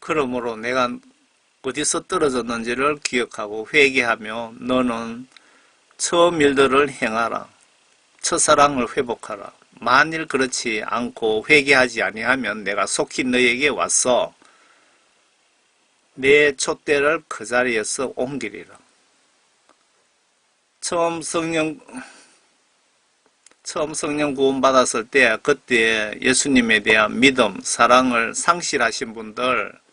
그러므로 내가 어디서 떨어졌는지를 기억하고 회개하며 너는 처음 일들을 행하라. 첫사랑을 회복하라. 만일 그렇지 않고 회개하지 아니하면 내가 속히 너에게 와서 내 촛대를 그 자리에서 옮기리라. 처음 성령 구원 받았을 때 그때 예수님에 대한 믿음, 사랑을 상실하신 분들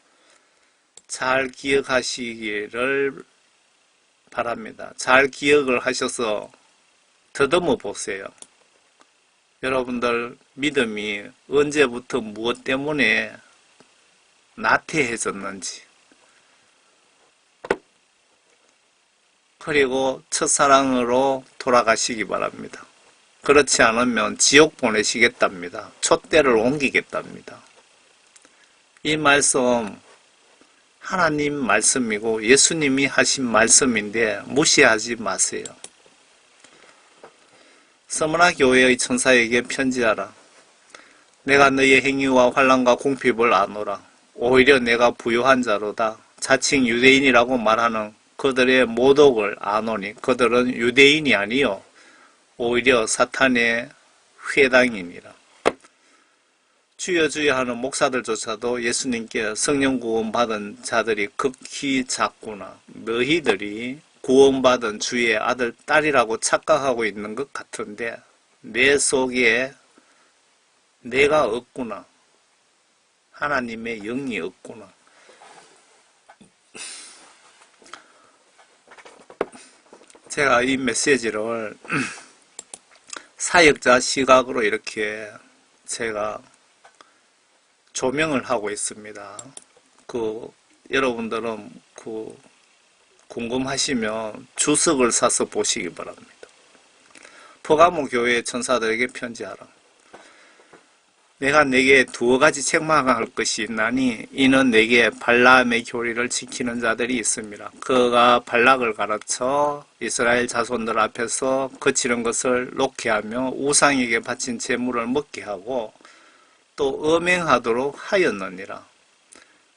잘 기억하시기를 바랍니다. 잘 기억을 하셔서 더듬어 보세요. 여러분들 믿음이 언제부터 무엇 때문에 나태해졌는지, 그리고 첫사랑으로 돌아가시기 바랍니다. 그렇지 않으면 지옥 보내시겠답니다. 촛대를 옮기겠답니다. 이 말씀 하나님 말씀이고 예수님이 하신 말씀인데 무시하지 마세요. 스무나 교회의 천사에게 편지하라. 내가 너의 행위와 환난과 궁핍을 아노라. 오히려 내가 부유한 자로다. 자칭 유대인이라고 말하는 그들의 모독을 아노니 그들은 유대인이 아니요 오히려 사탄의 회당이니라. 주여 주여 하는 목사들조차도 예수님께 성령 구원받은 자들이 극히 작구나. 너희들이 구원받은 주의 아들, 딸이라고 착각하고 있는 것 같은데 내 속에 내가 없구나. 하나님의 영이 없구나. 제가 이 메시지를 사역자 시각으로 이렇게 제가 조명을 하고 있습니다. 여러분들은 궁금하시면 주석을 사서 보시기 바랍니다. 퍼가모 교회의 천사들에게 편지하라. 내가 네게 두어 가지 책망할 것이 있나니 이는 네게 발람의 교리를 지키는 자들이 있음이라. 그가 발락을 가르쳐 이스라엘 자손들 앞에서 거치는 것을 놓게 하며 우상에게 바친 제물을 먹게 하고 또 음행하도록 하였느니라.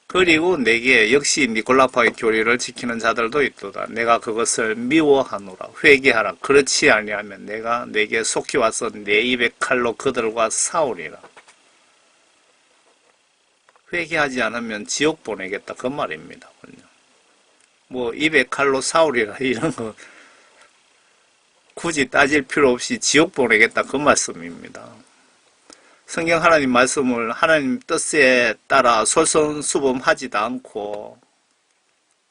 그리고 내게 역시 니콜라파의 교리를 지키는 자들도 있도다. 내가 그것을 미워하노라. 회개하라. 그렇지 아니하면 내가 내게 속히 와서 내 입의 칼로 그들과 싸우리라. 회개하지 않으면 지옥 보내겠다 그 말입니다. 뭐 입에 칼로 싸우리라 이런 거 굳이 따질 필요 없이 지옥 보내겠다 그 말씀입니다. 성경 하나님 말씀을 하나님 뜻에 따라 솔선수범하지도 않고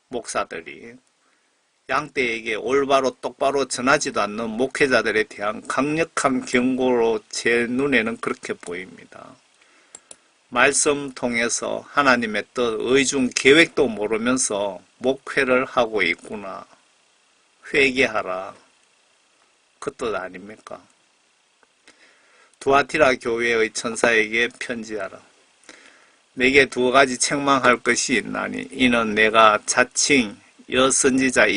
목사들이 양떼에게 올바로 똑바로 전하지도 않는 목회자들에 대한 강력한 경고로 제 눈에는 그렇게 보입니다. 말씀 통해서 하나님의 뜻, 의중 계획도 모르면서 목회를 하고 있구나. 회개하라. 그 뜻 아닙니까? 두아티라 교회의 천사에게 편지하라. 내게 두 가지 책망할 것이 있나니 이는 내가 자칭 여선지자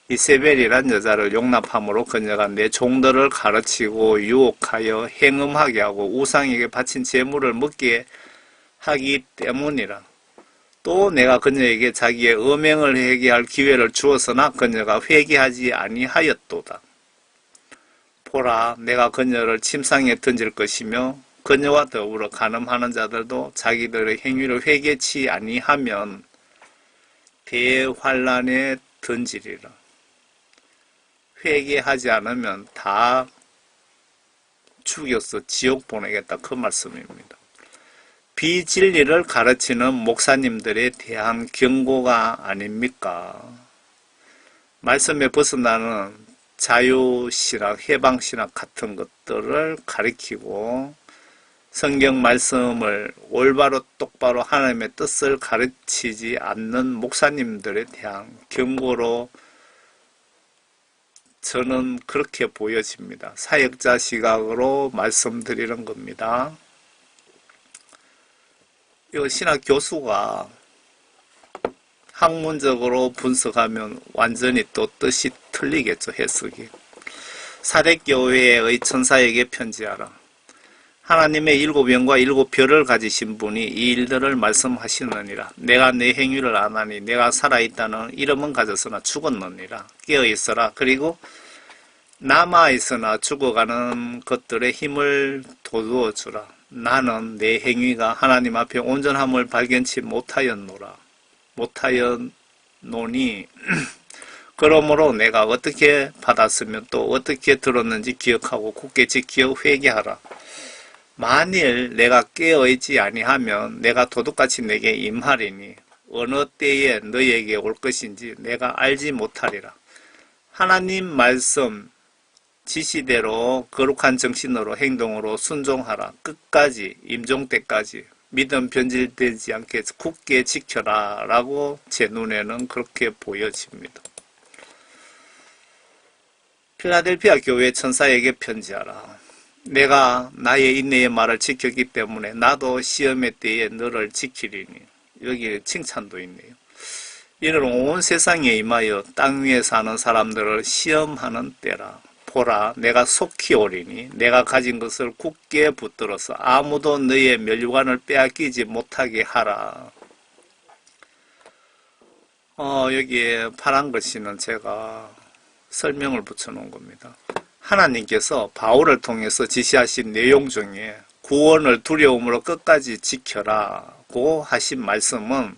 이세벨이란 여자를 용납함으로 그녀가 내 종들을 가르치고 유혹하여 행음하게 하고 우상에게 바친 제물을 먹게 하기 때문이라. 또 내가 그녀에게 자기의 음행을 회개할 기회를 주었으나 그녀가 회개하지 아니하였도다. 보라, 내가 그녀를 침상에 던질 것이며 그녀와 더불어 간음하는 자들도 자기들의 행위를 회개치 아니하면 대환란에 던지리라. 회개하지 않으면 다 죽여서 지옥 보내겠다 그 말씀입니다. 비진리를 가르치는 목사님들에 대한 경고가 아닙니까? 말씀에 벗어나는 자유신학, 해방신학 같은 것들을 가르치고 성경 말씀을 올바로 똑바로 하나님의 뜻을 가르치지 않는 목사님들에 대한 경고로 저는 그렇게 보여집니다. 사역자 시각으로 말씀드리는 겁니다. 이 신학 교수가 학문적으로 분석하면 완전히 또 뜻이 틀리겠죠, 해석이. 사대교회의 천사에게 편지하라. 하나님의 7영과 7별을 가지신 분이 이 일들을 말씀하시느니라. 내가 내 행위를 아나니 내가 살아있다는 이름은 가졌으나 죽었느니라. 깨어있어라. 그리고 남아있으나 죽어가는 것들의 힘을 돋우어 주라. 나는 내 행위가 하나님 앞에 온전함을 발견치 못하였노니 그러므로 내가 어떻게 받았으면 또 어떻게 들었는지 기억하고 굳게 지켜 회개하라. 만일 내가 깨어있지 아니하면 내가 도둑같이 내게 임하리니 어느 때에 너에게 올 것인지 내가 알지 못하리라. 하나님 말씀 지시대로 거룩한 정신으로 행동으로 순종하라. 끝까지 임종 때까지 믿음 변질되지 않게 굳게 지켜라 라고 제 눈에는 그렇게 보여집니다. 필라델피아 교회 천사에게 편지하라. 내가 나의 인내의 말을 지켰기 때문에 나도 시험의 때에 너를 지키리니. 여기 칭찬도 있네요. 이는 온 세상에 임하여 땅 위에 사는 사람들을 시험하는 때라. 보라, 내가 속히 오리니 내가 가진 것을 굳게 붙들어서 아무도 너의 멸류관을 빼앗기지 못하게 하라. 여기에 파란 글씨는 제가 설명을 붙여놓은 겁니다. 하나님께서 바울을 통해서 지시하신 내용 중에 구원을 두려움으로 끝까지 지켜라고 하신 말씀은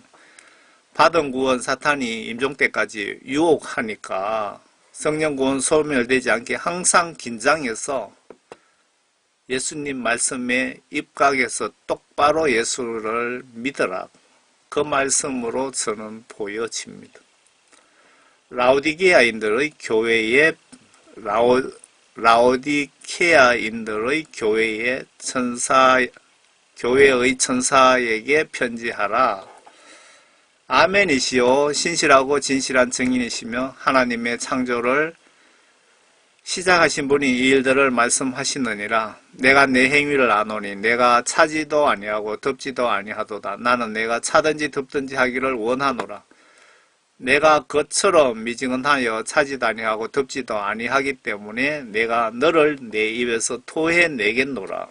받은 구원 사탄이 임종 때까지 유혹하니까 성령 구원 소멸되지 않게 항상 긴장해서 예수님 말씀에 입각해서 똑바로 예수를 믿으라. 그 말씀으로 저는 보여집니다. 라오디게아인들의 교회에 라오디케아인들의 교회의 천사에게 편지하라. 아멘이시오. 신실하고 진실한 증인이시며 하나님의 창조를 시작하신 분이 이 일들을 말씀하시느니라. 내가 내 행위를 아노니 내가 차지도 아니하고 덮지도 아니하도다. 나는 내가 차든지 덮든지 하기를 원하노라. 내가 그처럼 미증언하여 차지도 아니하고 덮지도 아니하기 때문에 내가 너를 내 입에서 토해내겠노라.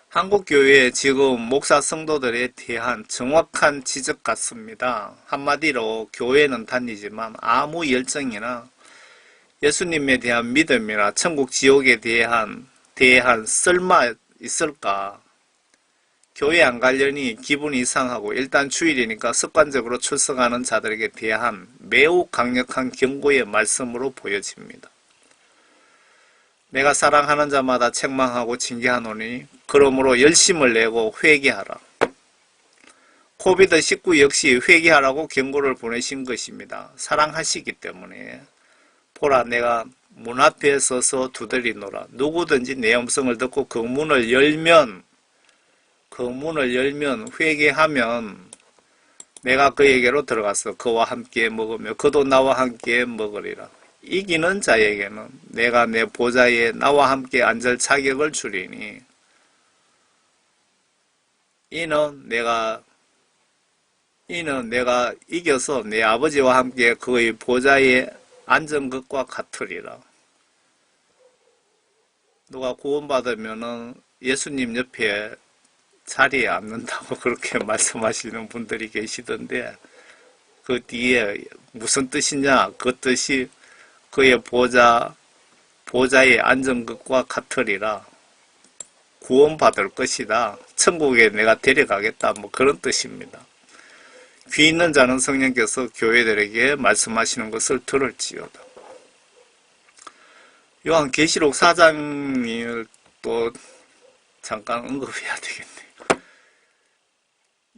한국교회에 지금 목사 성도들에 대한 정확한 지적 같습니다. 한마디로 교회는 다니지만 아무 열정이나 예수님에 대한 믿음이나 천국 지옥에 대한 쓸마 있을까? 교회 안 가려니 기분이 이상하고 일단 주일이니까 습관적으로 출석하는 자들에게 대한 매우 강력한 경고의 말씀으로 보여집니다. 내가 사랑하는 자마다 책망하고 징계하노니 그러므로 열심을 내고 회개하라. 코비드19 역시 회개하라고 경고를 보내신 것입니다. 사랑하시기 때문에. 보라, 내가 문 앞에 서서 두드리노라. 누구든지 내 음성을 듣고 그 문을 열면 회개하면 내가 그에게로 들어가서 그와 함께 먹으며 그도 나와 함께 먹으리라. 이기는 자에게는 내가 내 보좌에 나와 함께 앉을 자격을 주리니 이는 내가 이겨서 내 아버지와 함께 그의 보좌에 앉은 것과 같으리라. 누가 구원받으면은 예수님 옆에 자리에 앉는다고 그렇게 말씀하시는 분들이 계시던데 그 뒤에 무슨 뜻이냐? 그 뜻이 그의 보좌에 앉은 것과 같으리라. 구원받을 것이다. 천국에 내가 데려가겠다. 뭐 그런 뜻입니다. 귀 있는 자는 성령께서 교회들에게 말씀하시는 것을 들을지어다. 요한계시록 4장을 또 잠깐 언급해야 되겠네요.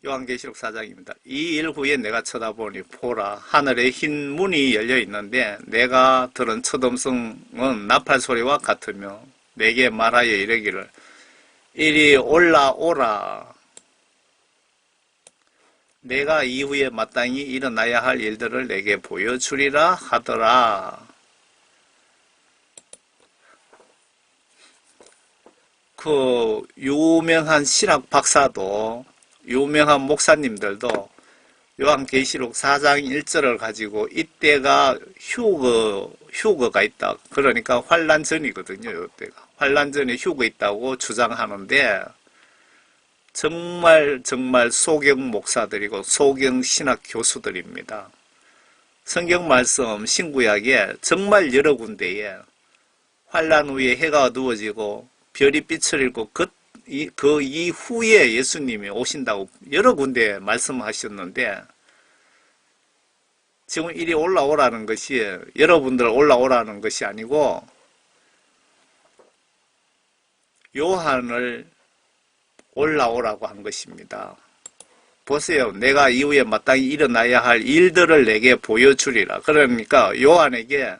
요한계시록 4장입니다. 이 일 후에 내가 쳐다보니 보라 하늘에 흰 문이 열려 있는데 내가 들은 첫 음성은 나팔 소리와 같으며 내게 말하여 이르기를 이리 올라오라. 내가 이후에 마땅히 일어나야 할 일들을 내게 보여주리라 하더라. 그 유명한 신학 박사도 유명한 목사님들도 요한계시록 4장 1절을 가지고 이때가 휴거가 있다. 그러니까 환란 전이거든요. 이때가 환란 전에 휴거 있다고 주장하는데 정말 소경 목사들이고 소경 신학 교수들입니다. 성경 말씀 신구약에 정말 여러 군데에 환란 후에 해가 어두워지고 별이 빛을 잃고 그 이후에 예수님이 오신다고 여러 군데 말씀하셨는데 지금 이리 올라오라는 것이 여러분들 올라오라는 것이 아니고 요한을 올라오라고 한 것입니다. 보세요. 내가 이후에 마땅히 일어나야 할 일들을 내게 보여주리라. 그러니까 요한에게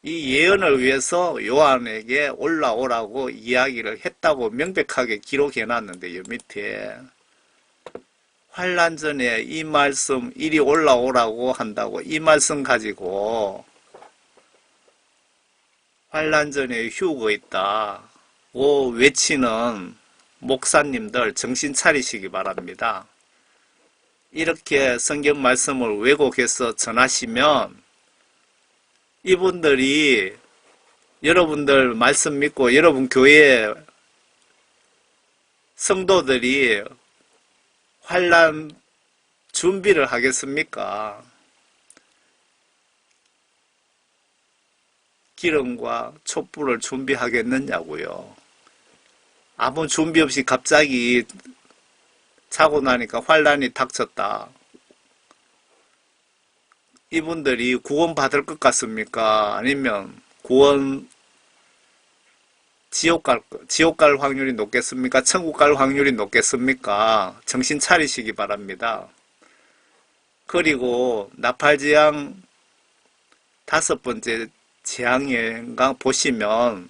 이 예언을 위해서 요한에게 올라오라고 이야기를 했다고 명백하게 기록해 놨는데요. 밑에 환란 전에 이 말씀 이리 올라오라고 한다고 이 말씀 가지고 환란 전에 휴거 있다고 외치는 목사님들 정신 차리시기 바랍니다. 이렇게 성경 말씀을 왜곡해서 전하시면 이분들이 여러분들 말씀 믿고 여러분 교회 성도들이 환란 준비를 하겠습니까? 기름과 촛불을 준비하겠느냐고요. 아무 준비 없이 갑자기 자고 나니까 환란이 닥쳤다. 이분들이 구원 받을 것 같습니까? 아니면 지옥 갈 확률이 높겠습니까? 천국 갈 확률이 높겠습니까? 정신 차리시기 바랍니다. 그리고 나팔지향 5번째 재앙인가 보시면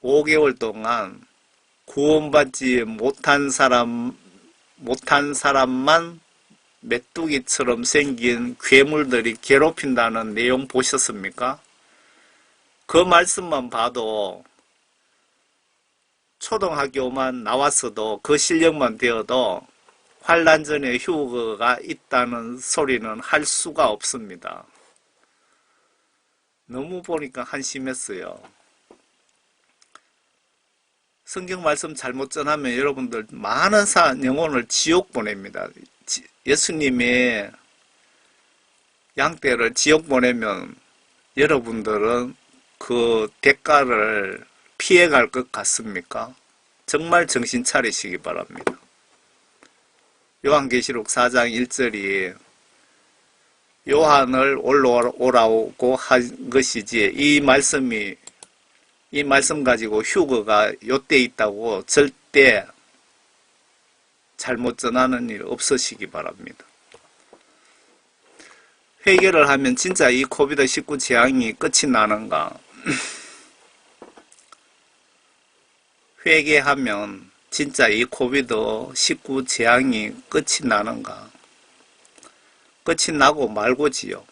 5개월 동안 구원받지 못한 사람만 메뚜기처럼 생긴 괴물들이 괴롭힌다는 내용 보셨습니까? 그 말씀만 봐도 초등학교만 나왔어도 그 실력만 되어도 환란 전에 휴거가 있다는 소리는 할 수가 없습니다. 너무 보니까 한심했어요. 성경 말씀 잘못 전하면 여러분들 많은 영혼을 지옥 보냅니다. 예수님의 양떼를 지옥 보내면 여러분들은 그 대가를 피해갈 것 같습니까? 정말 정신 차리시기 바랍니다. 요한계시록 4장 1절이 요한을 올라오라고 한 것이지 이 말씀 가지고 휴거가 요때 있다고 절대 잘못 전하는 일 없으시기 바랍니다. 회개를 하면 진짜 이 코비드-19 재앙이 끝이 나는가? 회개하면 진짜 이 코비드-19 재앙이 끝이 나는가? 끝이 나고 말고지요.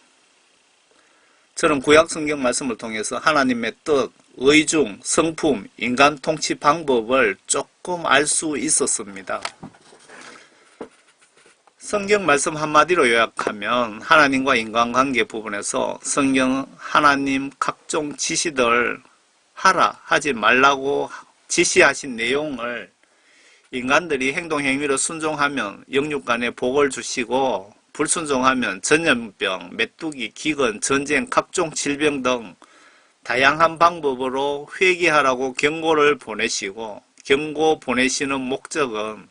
저는 구약 성경 말씀을 통해서 하나님의 뜻, 의중, 성품, 인간 통치 방법을 조금 알 수 있었습니다. 성경 말씀 한마디로 요약하면 하나님과 인간관계 부분에서 성경 하나님 각종 지시들 하라, 하지 말라고 지시하신 내용을 인간들이 행동 행위로 순종하면 영육간에 복을 주시고 불순종하면 전염병, 메뚜기, 기근, 전쟁, 각종 질병 등 다양한 방법으로 회개하라고 경고를 보내시고 경고 보내시는 목적은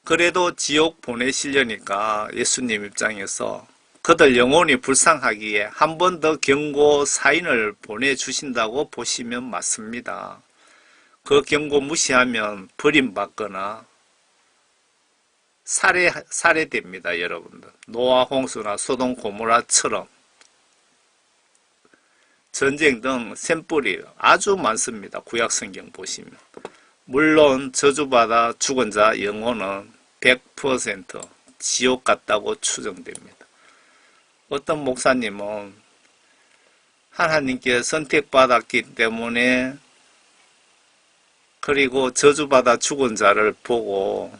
그래도 지옥 보내시려니까 예수님 입장에서 그들 영혼이 불쌍하기에 한 번 더 경고 사인을 보내주신다고 보시면 맞습니다. 그 경고 무시하면 버림받거나 살해됩니다. 여러분들. 노아 홍수나 소돔 고모라처럼 전쟁 등 샘불이 아주 많습니다. 구약성경 보시면. 물론 저주받아 죽은 자 영혼은 100% 지옥 같다고 추정됩니다. 어떤 목사님은 하나님께 선택받았기 때문에 그리고 저주받아 죽은 자를 보고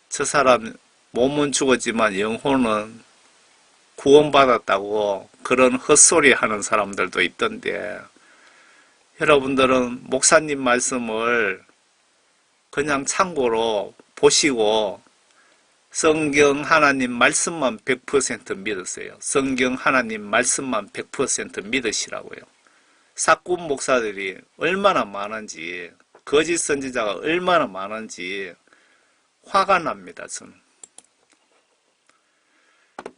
저 사람 몸은 죽었지만 영혼은 구원받았다고 그런 헛소리 하는 사람들도 있던데 여러분들은 목사님 말씀을 그냥 참고로 보시고 성경 하나님 말씀만 100% 믿으세요. 성경 하나님 말씀만 100% 믿으시라고요. 사꾼 목사들이 얼마나 많은지 거짓 선지자가 얼마나 많은지 화가 납니다. 저는.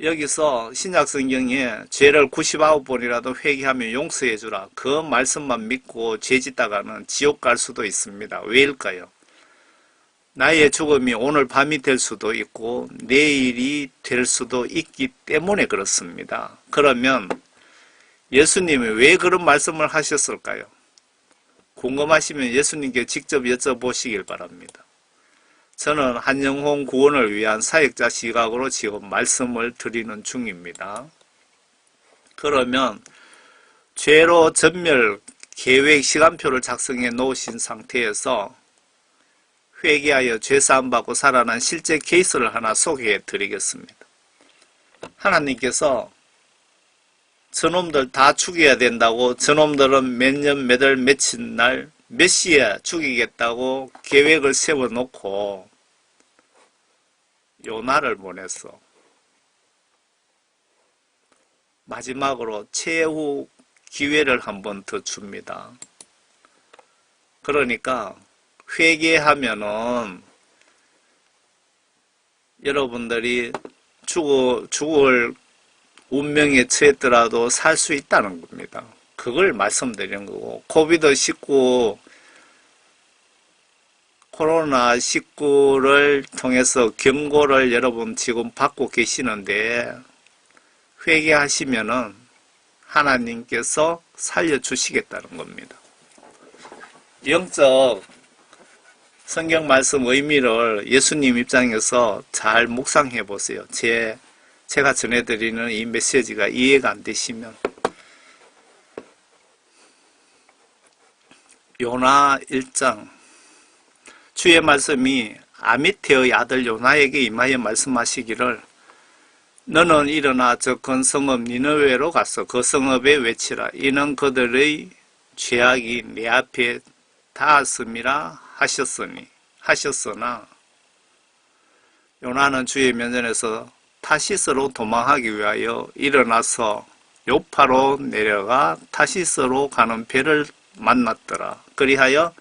여기서 신약성경에 죄를 99번이라도 회개하면 용서해 주라. 그 말씀만 믿고 죄 짓다가는 지옥 갈 수도 있습니다. 왜일까요? 나의 죽음이 오늘 밤이 될 수도 있고 내일이 될 수도 있기 때문에 그렇습니다. 그러면 예수님이 왜 그런 말씀을 하셨을까요? 궁금하시면 예수님께 직접 여쭤보시길 바랍니다. 저는 한 영혼 구원을 위한 사역자 시각으로 지금 말씀을 드리는 중입니다. 그러면 죄로 전멸 계획 시간표를 작성해 놓으신 상태에서 회개하여 죄사함 받고 살아난 실제 케이스를 하나 소개해 드리겠습니다. 하나님께서 저놈들 다 죽여야 된다고 저놈들은 몇 년 몇 월 며칠 날 몇 시에 죽이겠다고 계획을 세워놓고 요나를 보냈어. 마지막으로 최후 기회를 한 번 더 줍니다. 그러니까 회개하면은 여러분들이 죽을 운명에 처했더라도 살 수 있다는 겁니다. 그걸 말씀드리는 거고 코비드-19 코로나19를 통해서 경고를 여러분 지금 받고 계시는데 회개하시면은 하나님께서 살려주시겠다는 겁니다. 영적 성경 말씀 의미를 예수님 입장에서 잘 묵상해 보세요. 제가 전해드리는 이 메시지가 이해가 안 되시면 요나 1장 주의 말씀이 아미테의 아들 요나에게 임하여 말씀하시기를 너는 일어나 저 큰 성읍 니느웨로 가서 그 성읍에 외치라. 이는 그들의 죄악이 내 앞에 닿았음이라 하셨으나 요나는 주의 면전에서 타시스로 도망하기 위하여 일어나서 요파로 내려가 타시스로 가는 배를 만났더라. 그리하여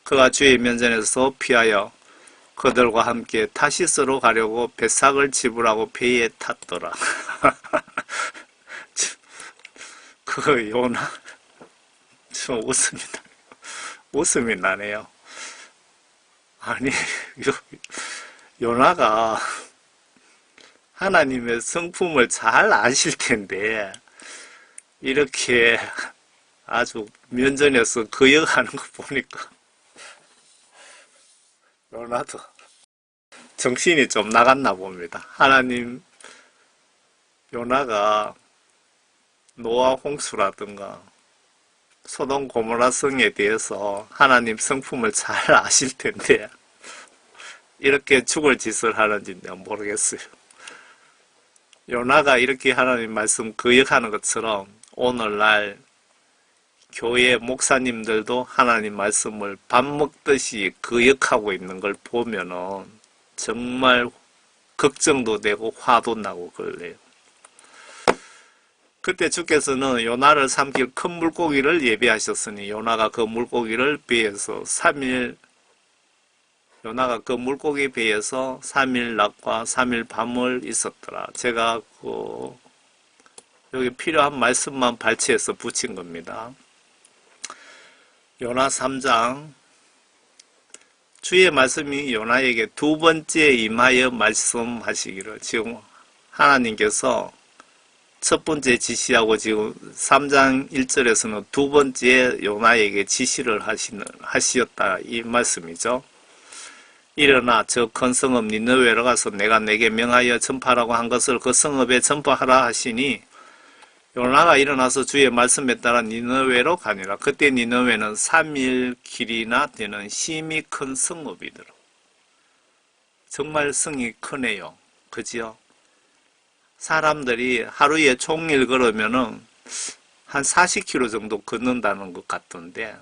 그가 주의 면전에서 피하여 그들과 함께 타시스로 가려고 배삭을 지불하고 배에 탔더라. 그 요나 좀 웃음이 나네요. 아니 요나가 하나님의 성품을 잘 아실 텐데 이렇게 아주 면전에서 거역하는 거 보니까 요나도 정신이 좀 나갔나 봅니다. 하나님 요나가 노아 홍수라든가 소돔 고모라 성에 대해서 하나님 성품을 잘 아실 텐데 이렇게 죽을 짓을 하는지 내가 모르겠어요. 요나가 이렇게 하나님 말씀 거역하는 것처럼 오늘날 교회 목사님들도 하나님 말씀을 밥 먹듯이 거역하고 있는 걸 보면은 정말 걱정도 되고 화도 나고 그래요. 그때 주께서는 요나를 삼킬 큰 물고기를 예비하셨으니 요나가 그 물고기 배에서 3일 낮과 3일 밤을 있었더라. 제가 여기 필요한 말씀만 발췌해서 붙인 겁니다. 요나 3장 주의 말씀이 요나에게 두 번째 임하여 말씀하시기를 지금 하나님께서 첫 번째 지시하고 지금 3장 1절에서는 두 번째 요나에게 지시를 하시었다 이 말씀이죠. 일어나 저 큰 성읍 니느웨로 가서 내가 내게 명하여 전파하라고 한 것을 그 성읍에 전파하라 하시니 요나가 일어나서 주의 말씀에 따라 니느웨로 가니라. 그때 니느웨는 3일 길이나 되는 심히 큰 성읍이더라. 정말 성이 크네요. 그지요? 사람들이 하루에 종일 걸으면은 한 40km 정도 걷는다는 것 같던데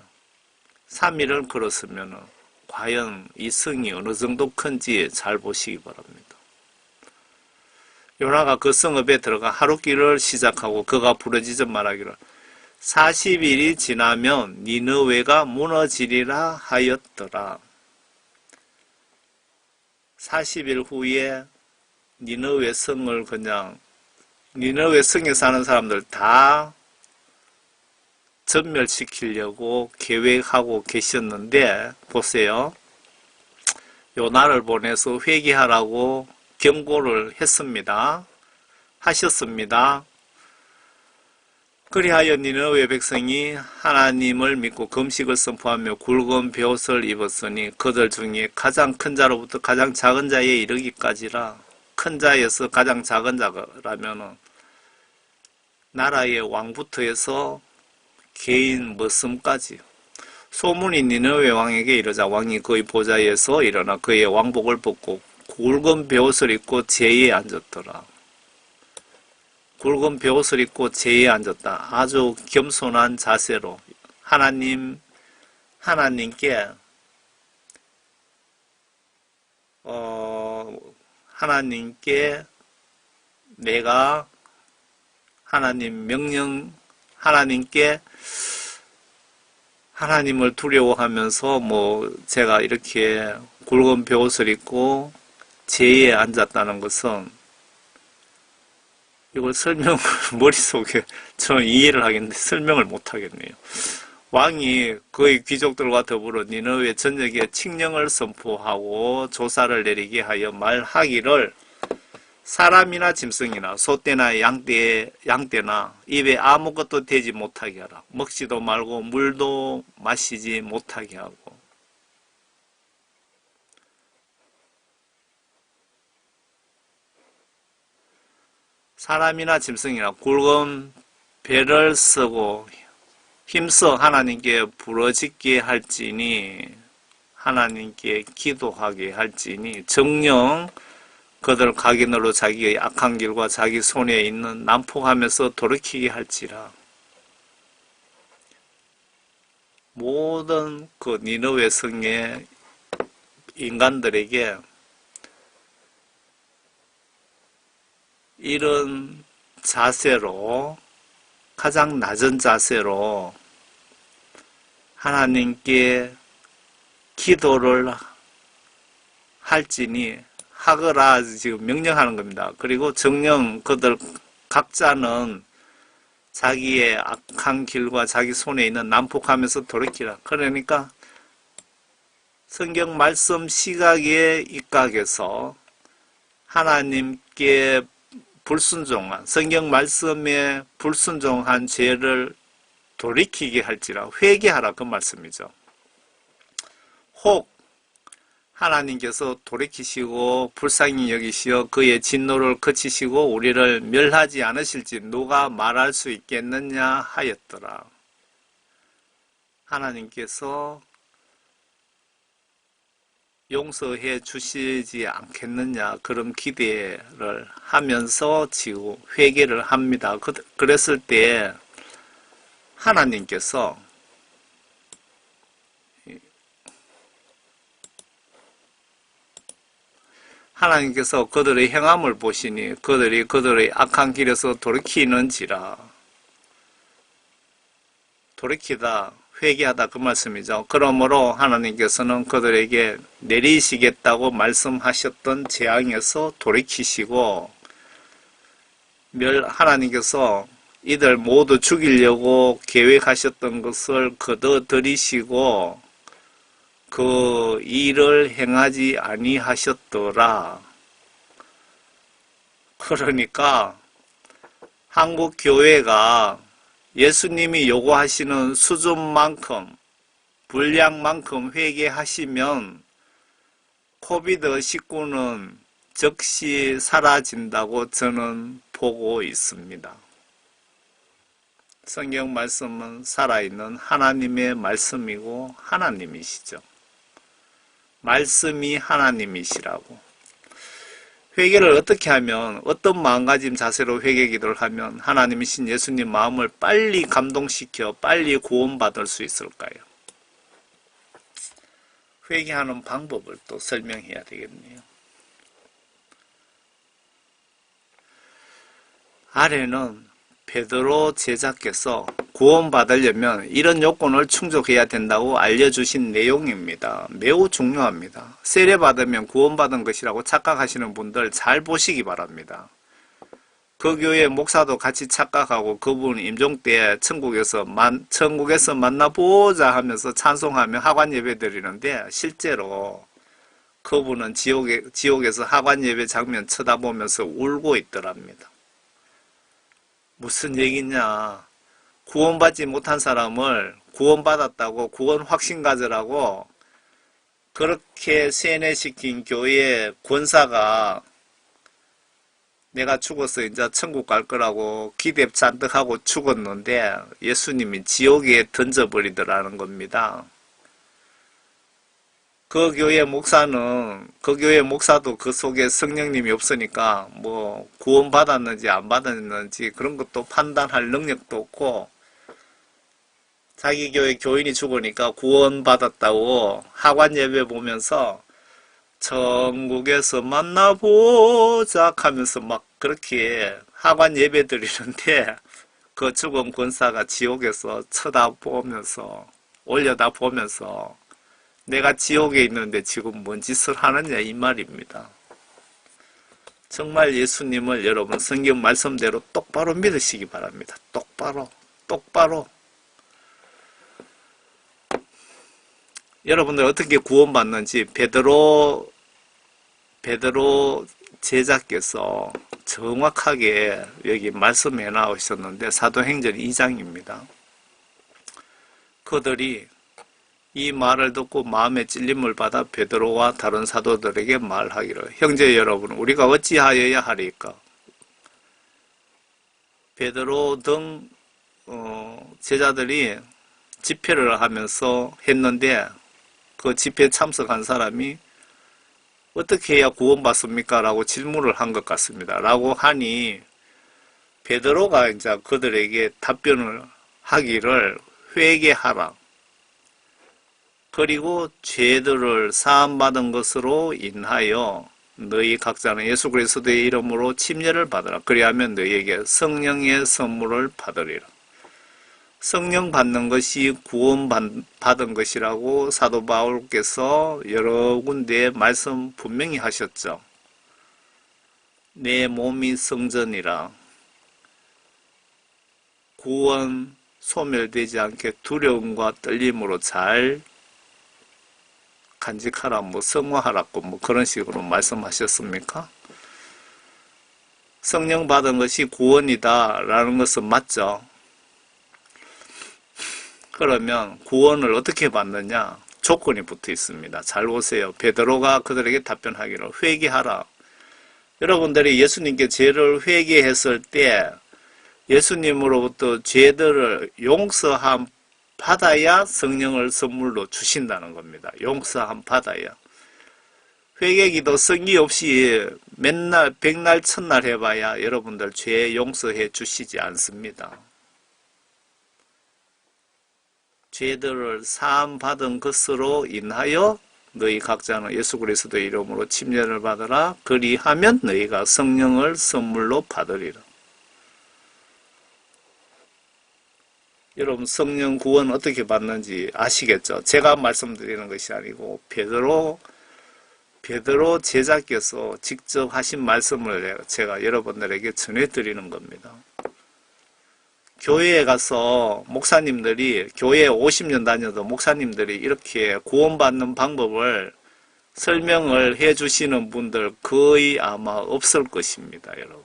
3일을 걸었으면은 과연 이 성이 어느 정도 큰지 잘 보시기 바랍니다. 요나가 그 성읍에 들어가 하루길을 시작하고 그가 부르짖어 말하기를 40일이 지나면 니느웨가 무너지리라 하였더라. 40일 후에 니느웨 성을 그냥 니느웨 성에 사는 사람들 다 전멸시키려고 계획하고 계셨는데 보세요. 요나를 보내서 회개하라고 경고를 하셨습니다. 그리하여 니느웨 백성이 하나님을 믿고 금식을 선포하며 굵은 베옷을 입었으니 그들 중에 가장 큰 자로부터 가장 작은 자에 이르기까지라. 큰 자에서 가장 작은 자라면은 나라의 왕부터 해서 개인 머슴까지 소문이 니느웨 왕에게 이르자 왕이 그의 보좌에서 일어나 그의 왕복을 벗고 굵은 베옷을 입고 제에 앉았더라. 굵은 베옷을 입고 제에 앉았다. 아주 겸손한 자세로 하나님께 내가 하나님 명령 하나님께 하나님을 두려워하면서 제가 이렇게 굵은 베옷을 입고 제에 앉았다는 것은 이걸 머릿속에 저는 이해를 하겠는데 설명을 못 하겠네요. 왕이 그의 귀족들과 더불어 니느웨 전역에 칙령을 선포하고 조사를 내리게 하여 말하기를 사람이나 짐승이나 소떼나 양떼나 입에 아무것도 대지 못하게 하라. 먹지도 말고 물도 마시지 못하게 하고 사람이나 짐승이나 굵은 배를 쓰고 힘써 하나님께 부르짖게 할지니 하나님께 기도하게 할지니 정녕 그들 각인으로 자기의 악한 길과 자기 손에 있는 난폭하면서 돌이키게 할지라. 모든 그 니느웨 성의 인간들에게 이런 자세로, 가장 낮은 자세로 하나님께 기도를 할지니 하거라 지금 명령하는 겁니다. 그리고 정녕 그들 각자는 자기의 악한 길과 자기 손에 있는 난폭하면서 돌이키라. 그러니까 성경 말씀 시각에 입각해서 하나님께 불순종한, 성경 말씀에 불순종한 죄를 돌이키게 할지라. 회개하라 그 말씀이죠. 혹 하나님께서 돌이키시고 불쌍히 여기시어 그의 진노를 그치시고 우리를 멸하지 않으실지 누가 말할 수 있겠느냐 하였더라. 하나님께서 용서해 주시지 않겠느냐 그런 기대를 하면서 지금 회개를 합니다. 그랬을 때 하나님께서 그들의 행함을 보시니 그들이 그들의 악한 길에서 돌이키는지라. 돌이키다, 회개하다 그 말씀이죠. 그러므로 하나님께서는 그들에게 내리시겠다고 말씀하셨던 재앙에서 돌이키시고 하나님께서 이들 모두 죽이려고 계획하셨던 것을 거둬들이시고 그 일을 행하지 아니하셨더라. 그러니까 한국 교회가 예수님이 요구하시는 수준만큼, 분량만큼 회개하시면 코비드19는 즉시 사라진다고 저는 보고 있습니다. 성경 말씀은 살아있는 하나님의 말씀이고 하나님이시죠. 말씀이 하나님이시라고. 회개를 어떻게 하면, 어떤 마음가짐 자세로 회개 기도를 하면 하나님이신 예수님 마음을 빨리 감동시켜 빨리 구원받을 수 있을까요? 회개하는 방법을 또 설명해야 되겠네요. 아래는 베드로 제자께서 구원받으려면 이런 요건을 충족해야 된다고 알려주신 내용입니다. 매우 중요합니다. 세례받으면 구원받은 것이라고 착각하시는 분들 잘 보시기 바랍니다. 그 교회 목사도 같이 착각하고 그분 임종 때 천국에서 만나보자 하면서 찬송하며 하관 예배 드리는데 실제로 그분은 지옥에서 하관 예배 장면 쳐다보면서 울고 있더랍니다. 무슨 얘기냐? 구원받지 못한 사람을 구원받았다고 구원 확신 가져라고 그렇게 세뇌시킨 교회 권사가 내가 죽어서 이제 천국 갈 거라고 기대 잔뜩 하고 죽었는데 예수님이 지옥에 던져버리더라는 겁니다. 그 교회 목사도 그 속에 성령님이 없으니까 뭐 구원받았는지 안 받았는지 그런 것도 판단할 능력도 없고 자기 교회 교인이 죽으니까 구원받았다고 하관 예배 보면서 천국에서 만나보자 하면서 막 그렇게 하관 예배 드리는데 그 죽은 권사가 지옥에서 쳐다보면서 올려다보면서 내가 지옥에 있는데 지금 뭔 짓을 하느냐 이 말입니다. 정말 예수님을 여러분 성경 말씀대로 똑바로 믿으시기 바랍니다. 똑바로. 여러분들 어떻게 구원받는지 베드로 제자께서 정확하게 여기 말씀해 나오셨는데 사도행전 2장입니다. 그들이 이 말을 듣고 마음에 찔림을 받아 베드로와 다른 사도들에게 말하기를 형제 여러분 우리가 어찌하여야 하리까? 베드로 등 제자들이 집회를 하면서 했는데 그 집회에 참석한 사람이 어떻게 해야 구원받습니까? 라고 질문을 한 것 같습니다. 라고 하니 베드로가 이제 그들에게 답변을 하기를 회개하라. 그리고 죄들을 사함받은 것으로 인하여 너희 각자는 예수 그리스도의 이름으로 침례를 받으라. 그리하면 너희에게 성령의 선물을 받으리라. 성령 받는 것이 구원 받은 것이라고 사도 바울께서 여러 군데 말씀 분명히 하셨죠. 내 몸이 성전이라 구원 소멸되지 않게 두려움과 떨림으로 잘 간직하라, 성화하라고 그런 식으로 말씀하셨습니까? 성령 받은 것이 구원이다 라는 것은 맞죠. 그러면 구원을 어떻게 받느냐? 조건이 붙어 있습니다. 잘 보세요. 베드로가 그들에게 답변하기를 회개하라. 여러분들이 예수님께 죄를 회개했을 때 예수님으로부터 죄들을 용서함 받아야 성령을 선물로 주신다는 겁니다. 용서함 받아야. 회개기도 성의 없이 맨날 백날 첫날 해봐야 여러분들 죄 용서해 주시지 않습니다. 죄들을 사함 받은 것으로 인하여 너희 각자는 예수 그리스도의 이름으로 침례를 받으라. 그리하면 너희가 성령을 선물로 받으리라. 여러분 성령 구원 어떻게 받는지 아시겠죠? 제가 말씀드리는 것이 아니고 베드로 제자께서 직접 하신 말씀을 제가 여러분들에게 전해드리는 겁니다. 교회에 가서 목사님들이 교회에 50년 다녀도 목사님들이 이렇게 구원받는 방법을 설명을 해주시는 분들 거의 아마 없을 것입니다, 여러분.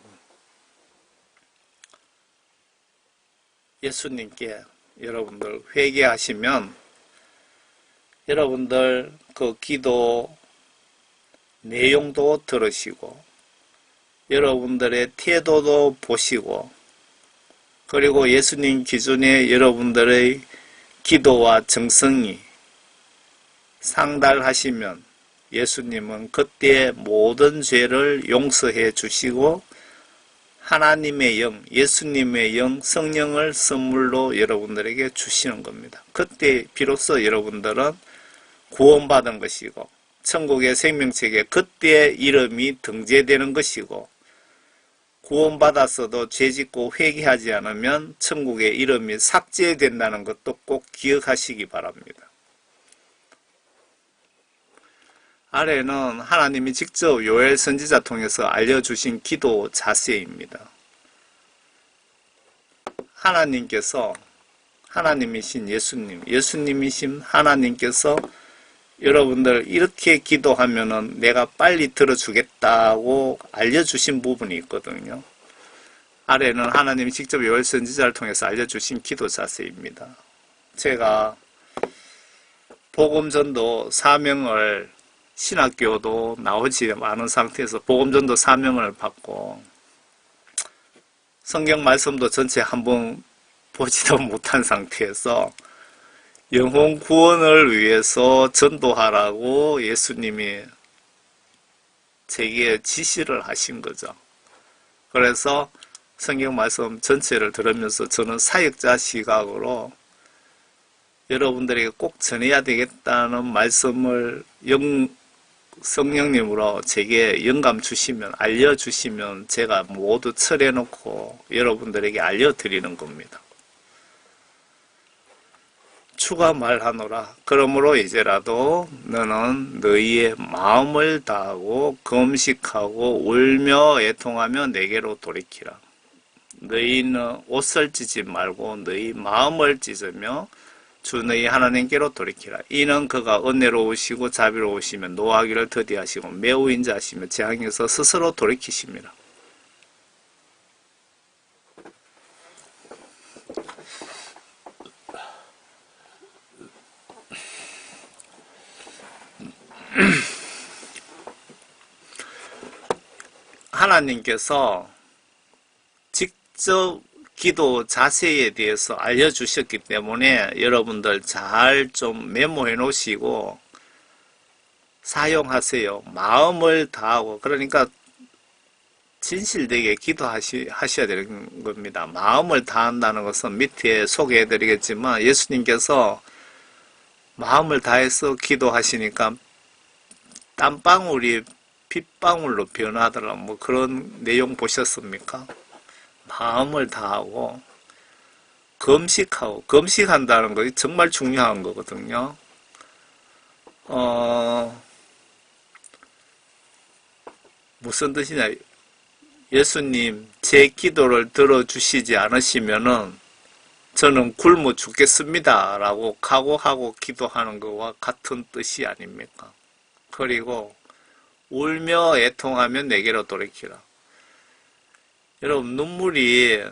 예수님께 여러분들 회개하시면 여러분들 그 기도 내용도 들으시고 여러분들의 태도도 보시고 그리고 예수님 기준에 여러분들의 기도와 정성이 상달하시면 예수님은 그때 모든 죄를 용서해 주시고 하나님의 영, 예수님의 영, 성령을 선물로 여러분들에게 주시는 겁니다. 그때 비로소 여러분들은 구원받은 것이고 천국의 생명책에 그때 이름이 등재되는 것이고 구원받았어도 죄짓고 회개하지 않으면 천국의 이름이 삭제된다는 것도 꼭 기억하시기 바랍니다. 아래는 하나님이 직접 요엘 선지자 통해서 알려주신 기도 자세입니다. 하나님께서 하나님이신 예수님, 예수님이신 하나님께서 여러분들 이렇게 기도하면은 내가 빨리 들어주겠다고 알려주신 부분이 있거든요. 아래는 하나님이 직접 요엘 선지자를 통해서 알려주신 기도 자세입니다. 제가 복음전도 사명을 신학교도 나오지 않은 상태에서 복음전도 사명을 받고 성경 말씀도 전체 한번 보지도 못한 상태에서 영혼 구원을 위해서 전도하라고 예수님이 제게 지시를 하신 거죠. 그래서 성경 말씀 전체를 들으면서 저는 사역자 시각으로 여러분들에게 꼭 전해야 되겠다는 말씀을 성령님으로 제게 영감 주시면 알려주시면 제가 모두 철해놓고 여러분들에게 알려드리는 겁니다. 추가 말하노라. 그러므로 이제라도 너는 너희의 마음을 다하고 금식하고 울며 애통하며 내게로 돌이키라. 너희는 옷을 찢지 말고 너희 마음을 찢으며 주 너희 하나님께로 돌이키라. 이는 그가 은혜로우시고 자비로우시며 노하기를 더디하시고 매우 인자하시며 재앙에서 스스로 돌이키십니다. 하나님께서 직접 기도 자세에 대해서 알려주셨기 때문에 여러분들 잘 좀 메모해 놓으시고 사용하세요. 마음을 다하고, 그러니까 진실되게 하셔야 되는 겁니다. 마음을 다한다는 것은 밑에 소개해 드리겠지만 예수님께서 마음을 다해서 기도하시니까 땀방울이 빗방울로 변하더라. 뭐 그런 내용 보셨습니까? 마음을 다하고 금식한다는 것이 정말 중요한 거거든요. 무슨 뜻이냐? 예수님, 제 기도를 들어주시지 않으시면은 저는 굶어 죽겠습니다. 라고 각오하고 기도하는 것과 같은 뜻이 아닙니까? 그리고 울며 애통하면 내게로 돌이키라. 여러분, 눈물이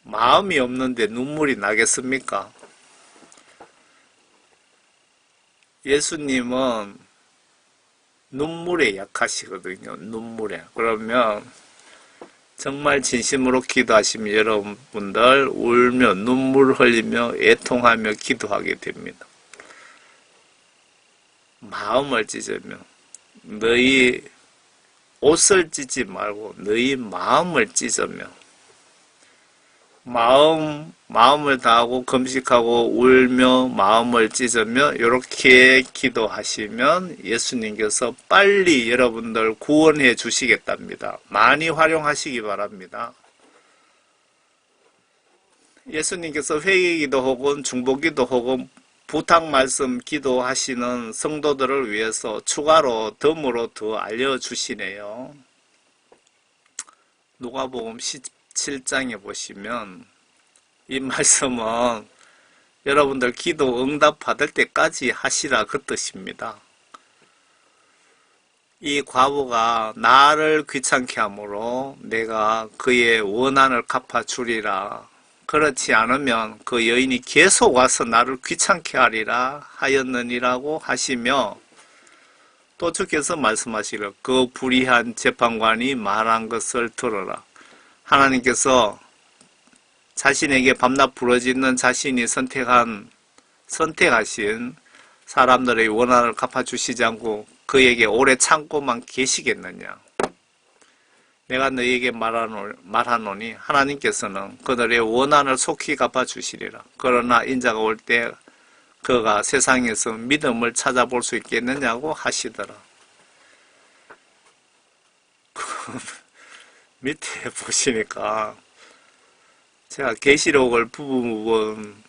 마음이 없는데 눈물이 나겠습니까? 예수님은 눈물에 약하시거든요. 눈물에. 그러면 정말 진심으로 기도하시면 여러분들 울며 눈물 흘리며 애통하며 기도하게 됩니다. 마음을 찢으며 너희 옷을 찢지 말고 너희 마음을 찢으며 마음을 다하고 금식하고 울며 마음을 찢으며 이렇게 기도하시면 예수님께서 빨리 여러분들 구원해 주시겠답니다. 많이 활용하시기 바랍니다. 예수님께서 회개기도 혹은 중보기도 혹은 부탁 말씀 기도하시는 성도들을 위해서 추가로 덤으로 더 알려주시네요. 누가복음 7장에 보시면 이 말씀은 여러분들 기도 응답 받을 때까지 하시라 그 뜻입니다. 이 과부가 나를 귀찮게 하므로 내가 그의 원한을 갚아주리라. 그렇지 않으면 그 여인이 계속 와서 나를 귀찮게 하리라 하였느니라고 하시며 또 주께서 말씀하시기를 그 불의한 재판관이 말한 것을 들어라. 하나님께서 자신에게 밤낮 부러지는 자신이 선택하신 사람들의 원한을 갚아주시지 않고 그에게 오래 참고만 계시겠느냐. 내가 너희에게 말하노니 하나님께서는 그들의 원한을 속히 갚아주시리라. 그러나 인자가 올 때 그가 세상에서 믿음을 찾아볼 수 있겠느냐고 하시더라. 밑에 보시니까 제가 계시록을 부분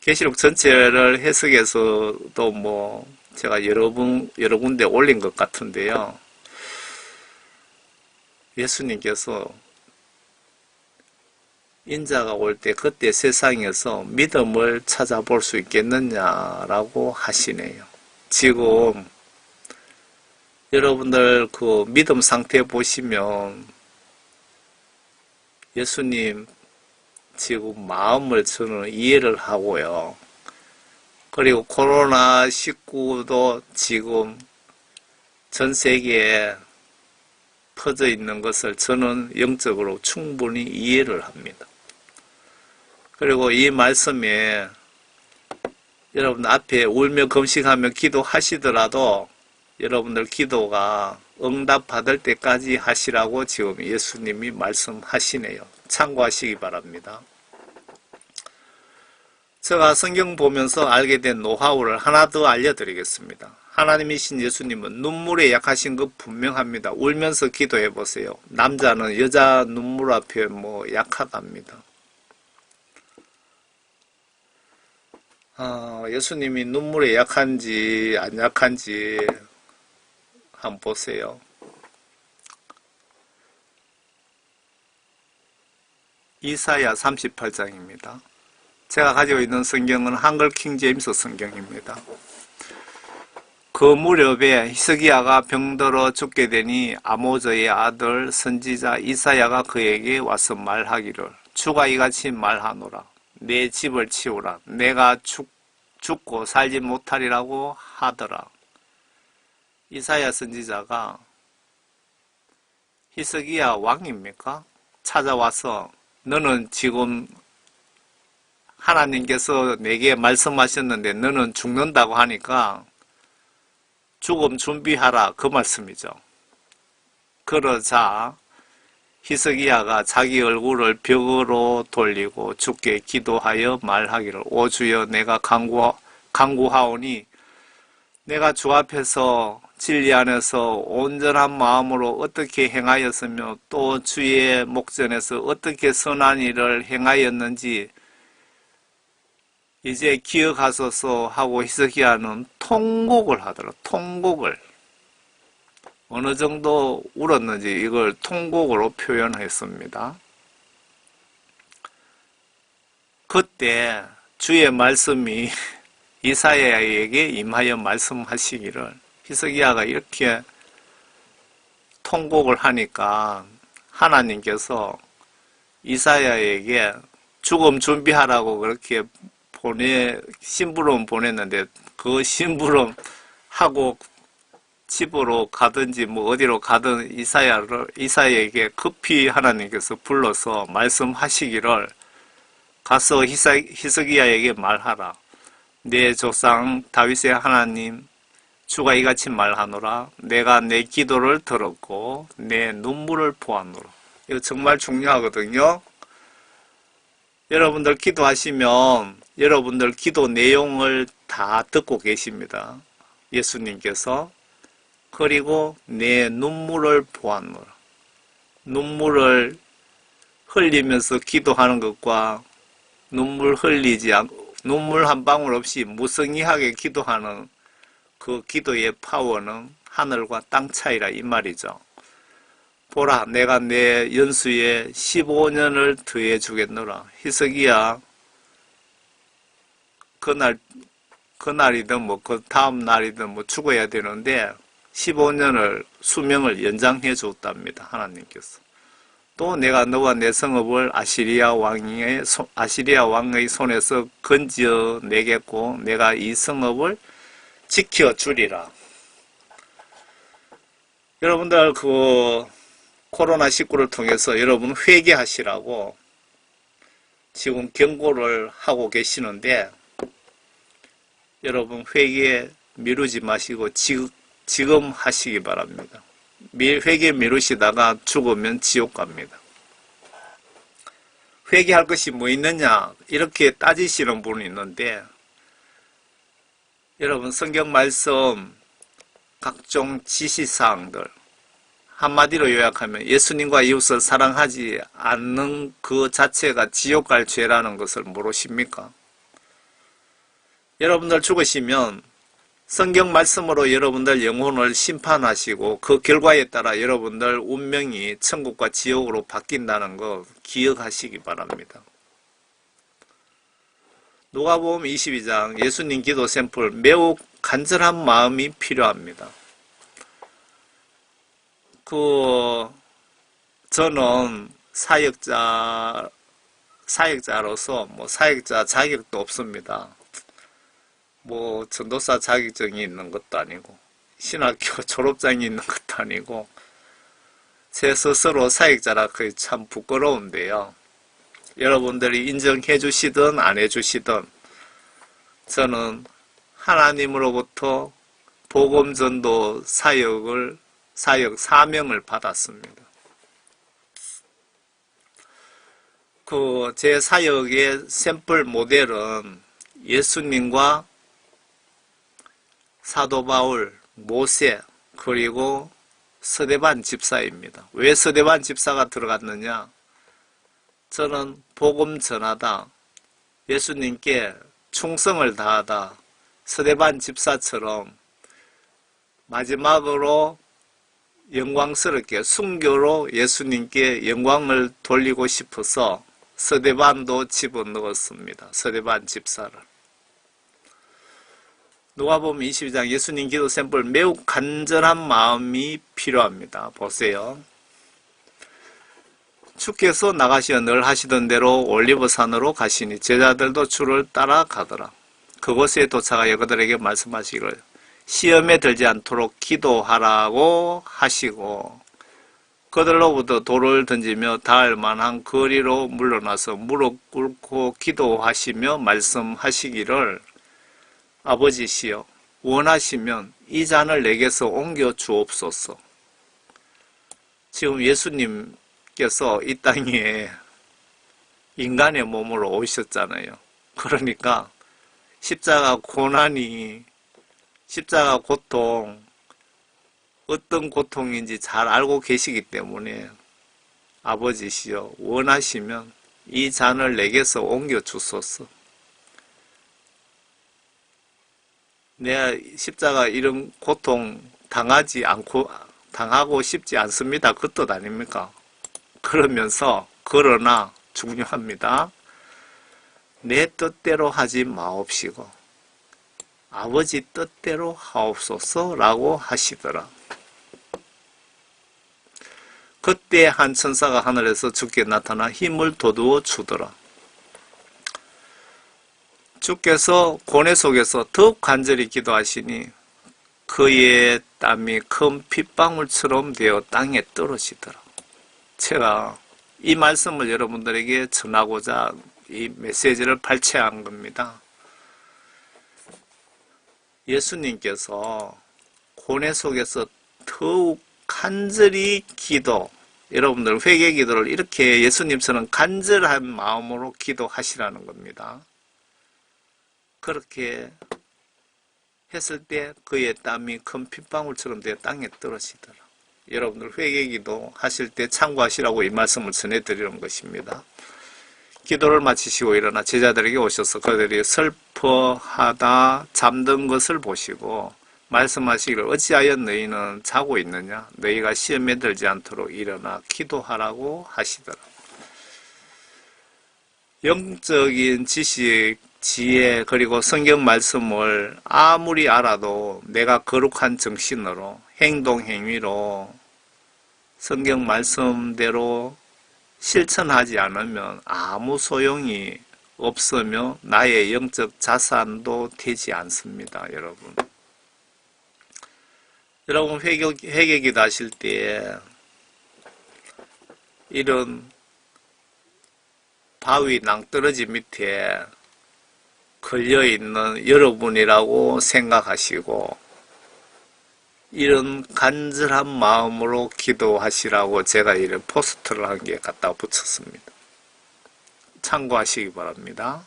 계시록 전체를 해석해서도 뭐 제가 여러 군데 올린 것 같은데요. 예수님께서 인자가 올 때 그때 세상에서 믿음을 찾아볼 수 있겠느냐라고 하시네요. 지금 여러분들 그 믿음 상태 보시면 예수님 지금 마음을 저는 이해를 하고요. 그리고 코로나19도 지금 전 세계에 퍼져 있는 것을 저는 영적으로 충분히 이해를 합니다. 그리고 이 말씀에 여러분 앞에 울며 금식하며 기도하시더라도 여러분들 기도가 응답받을 때까지 하시라고 지금 예수님이 말씀하시네요. 참고하시기 바랍니다. 제가 성경 보면서 알게 된 노하우를 하나 더 알려드리겠습니다. 하나님이신 예수님은 눈물에 약하신 것 분명합니다. 울면서 기도해 보세요. 남자는 여자 눈물 앞에 약하답니다. 예수님이 눈물에 약한지 안 약한지 한번 보세요. 이사야 38장입니다. 제가 가지고 있는 성경은 한글 킹제임스 성경입니다. 그 무렵에 히스기야가 병들어 죽게 되니 아모즈의 아들 선지자 이사야가 그에게 와서 말하기를 주가 이같이 말하노라. 내 집을 치우라. 내가 죽고 살지 못하리라고 하더라. 이사야 선지자가 히스기야 왕입니까? 찾아와서 너는 지금 하나님께서 내게 말씀하셨는데 너는 죽는다고 하니까 죽음 준비하라, 그 말씀이죠. 그러자 히스기야가 자기 얼굴을 벽으로 돌리고 주께 기도하여 말하기를, 오 주여, 내가 간구하오니 내가 주 앞에서 진리 안에서 온전한 마음으로 어떻게 행하였으며 또 주의 목전에서 어떻게 선한 일을 행하였는지 이제 기억하소서 하고 히스기야는 통곡을 하더라. 통곡을. 어느 정도 울었는지 이걸 통곡으로 표현했습니다. 그때 주의 말씀이 이사야에게 임하여 말씀하시기를, 히스기야가 이렇게 통곡을 하니까 하나님께서 이사야에게 죽음 준비하라고 그렇게 심부름 보냈는데, 그 심부름 하고 집으로 가든지 뭐 어디로 가든 이사야에게 급히 하나님께서 불러서 말씀하시기를, 가서 히스기야에게 말하라. 내 조상 다윗의 하나님 주가 이같이 말하노라. 내가 내 기도를 들었고 내 눈물을 보았노라. 이거 정말 중요하거든요. 여러분들 기도하시면 여러분들 기도 내용을 다 듣고 계십니다. 예수님께서. 그리고 내 눈물을 보았노라. 눈물을 흘리면서 기도하는 것과 눈물 한 방울 없이 무성의하게 기도하는 그 기도의 파워는 하늘과 땅 차이라, 이 말이죠. 보라, 내가 내 연수에 15년을 더해 주겠노라. 히스기야, 그날이든 뭐 그 다음 날이든 뭐 죽어야 되는데 15년을 수명을 연장해 줬답니다. 하나님께서. 또 내가 너와 내 성읍을 아시리아 왕의 손에서 건져 내겠고 내가 이 성읍을 지켜주리라. 여러분들 그 코로나19를 통해서 여러분 회개하시라고 지금 경고를 하고 계시는데, 여러분 회개 미루지 마시고 지금 하시기 바랍니다. 회개 미루시다가 죽으면 지옥 갑니다. 회개할 것이 뭐 있느냐 이렇게 따지시는 분이 있는데, 여러분 성경 말씀 각종 지시사항들, 한마디로 요약하면 예수님과 이웃을 사랑하지 않는 그 자체가 지옥 갈 죄라는 것을 모르십니까? 여러분들 죽으시면 성경 말씀으로 여러분들 영혼을 심판하시고 그 결과에 따라 여러분들 운명이 천국과 지옥으로 바뀐다는 거 기억하시기 바랍니다. 누가복음 22장 예수님 기도 샘플, 매우 간절한 마음이 필요합니다. 저는 사역자로서 뭐 사역자 자격도 없습니다. 뭐 전도사 자격증이 있는 것도 아니고 신학교 졸업장이 있는 것도 아니고 제 스스로 사역자라 그게 참 부끄러운데요. 여러분들이 인정해 주시든 안 해주시든 저는 하나님으로부터 복음전도 사역 사명을 받았습니다. 제 사역의 샘플 모델은 예수님과 사도 바울, 모세, 그리고 스데반 집사입니다. 왜 스데반 집사가 들어갔느냐? 저는 복음 전하다, 예수님께 충성을 다하다, 스데반 집사처럼 마지막으로 영광스럽게 순교로 예수님께 영광을 돌리고 싶어서 스데반도 집어넣었습니다. 스데반 집사를. 누가복음 22장 예수님 기도 샘플, 매우 간절한 마음이 필요합니다. 보세요. 주께서 나가시어 늘 하시던 대로 올리브산으로 가시니 제자들도 주를 따라가더라. 그곳에 도착하여 그들에게 말씀하시기를 시험에 들지 않도록 기도하라고 하시고 그들로부터 돌을 던지며 닿을 만한 거리로 물러나서 무릎 꿇고 기도하시며 말씀하시기를 아버지시여 원하시면 이 잔을 내게서 옮겨 주옵소서. 지금 예수님께서 이 땅에 인간의 몸으로 오셨잖아요. 그러니까 십자가 고난이, 십자가 고통, 어떤 고통인지 잘 알고 계시기 때문에 아버지시여 원하시면 이 잔을 내게서 옮겨 주소서. 내가 십자가 이런 고통 당하고 싶지 않습니다. 그 뜻 아닙니까? 그러면서 그러나 중요합니다. 내 뜻대로 하지 마옵시고 아버지 뜻대로 하옵소서라고 하시더라. 그때 한 천사가 하늘에서 주께 나타나 힘을 돋우어 주더라. 주께서 고뇌 속에서 더욱 간절히 기도하시니 그의 땀이 큰 핏방울처럼 되어 땅에 떨어지더라. 제가 이 말씀을 여러분들에게 전하고자 이 메시지를 발췌한 겁니다. 예수님께서 고뇌 속에서 더욱 간절히 여러분들 회개 기도를 이렇게 예수님처럼 간절한 마음으로 기도하시라는 겁니다. 그렇게 했을 때 그의 땀이 큰 핏방울처럼 되어 땅에 떨어지더라. 여러분들 회개기도 하실 때 참고하시라고 이 말씀을 전해드리는 것입니다. 기도를 마치시고 일어나 제자들에게 오셔서 그들이 슬퍼하다 잠든 것을 보시고 말씀하시기를 어찌하여 너희는 자고 있느냐? 너희가 시험에 들지 않도록 일어나 기도하라고 하시더라. 영적인 지식, 지혜 그리고 성경 말씀을 아무리 알아도 내가 거룩한 정신으로 행동 행위로 성경 말씀대로 실천하지 않으면 아무 소용이 없으며 나의 영적 자산도 되지 않습니다. 여러분 회개기도 하실 때 이런 바위 낭떠러지 밑에 걸려있는 여러분이라고 생각하시고 이런 간절한 마음으로 기도하시라고 제가 이런 포스터를 한 개 갖다 붙였습니다. 참고하시기 바랍니다.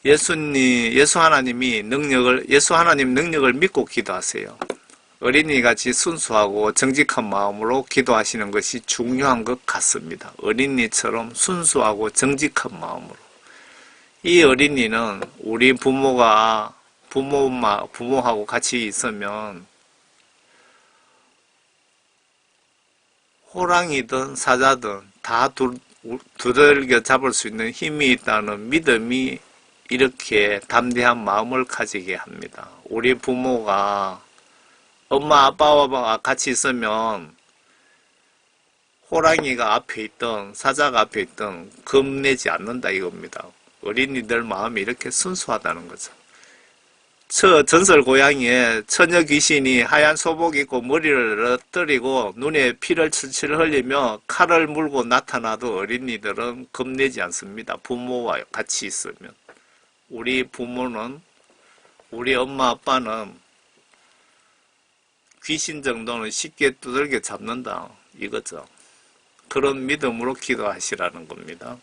예수 하나님 능력을 믿고 기도하세요. 어린이같이 순수하고 정직한 마음으로 기도하시는 것이 중요한 것 같습니다. 어린이처럼 순수하고 정직한 마음으로. 이 어린이는 우리 부모하고 같이 있으면 호랑이든 사자든 다 두들겨 잡을 수 있는 힘이 있다는 믿음이 이렇게 담대한 마음을 가지게 합니다. 우리 부모가 엄마 아빠와 같이 있으면 호랑이가 앞에 있든 사자가 앞에 있든 겁내지 않는다 이겁니다. 어린이들 마음이 이렇게 순수하다는 거죠. 전설 고향에 처녀 귀신이 하얀 소복 입고 머리를 떨이고 눈에 피를 칠칠 흘리며 칼을 물고 나타나도 어린이들은 겁내지 않습니다. 부모와 같이 있으면. 우리 부모는, 우리 엄마 아빠는 귀신 정도는 쉽게 두들겨 잡는다 이거죠. 그런 믿음으로 기도하시라는 겁니다.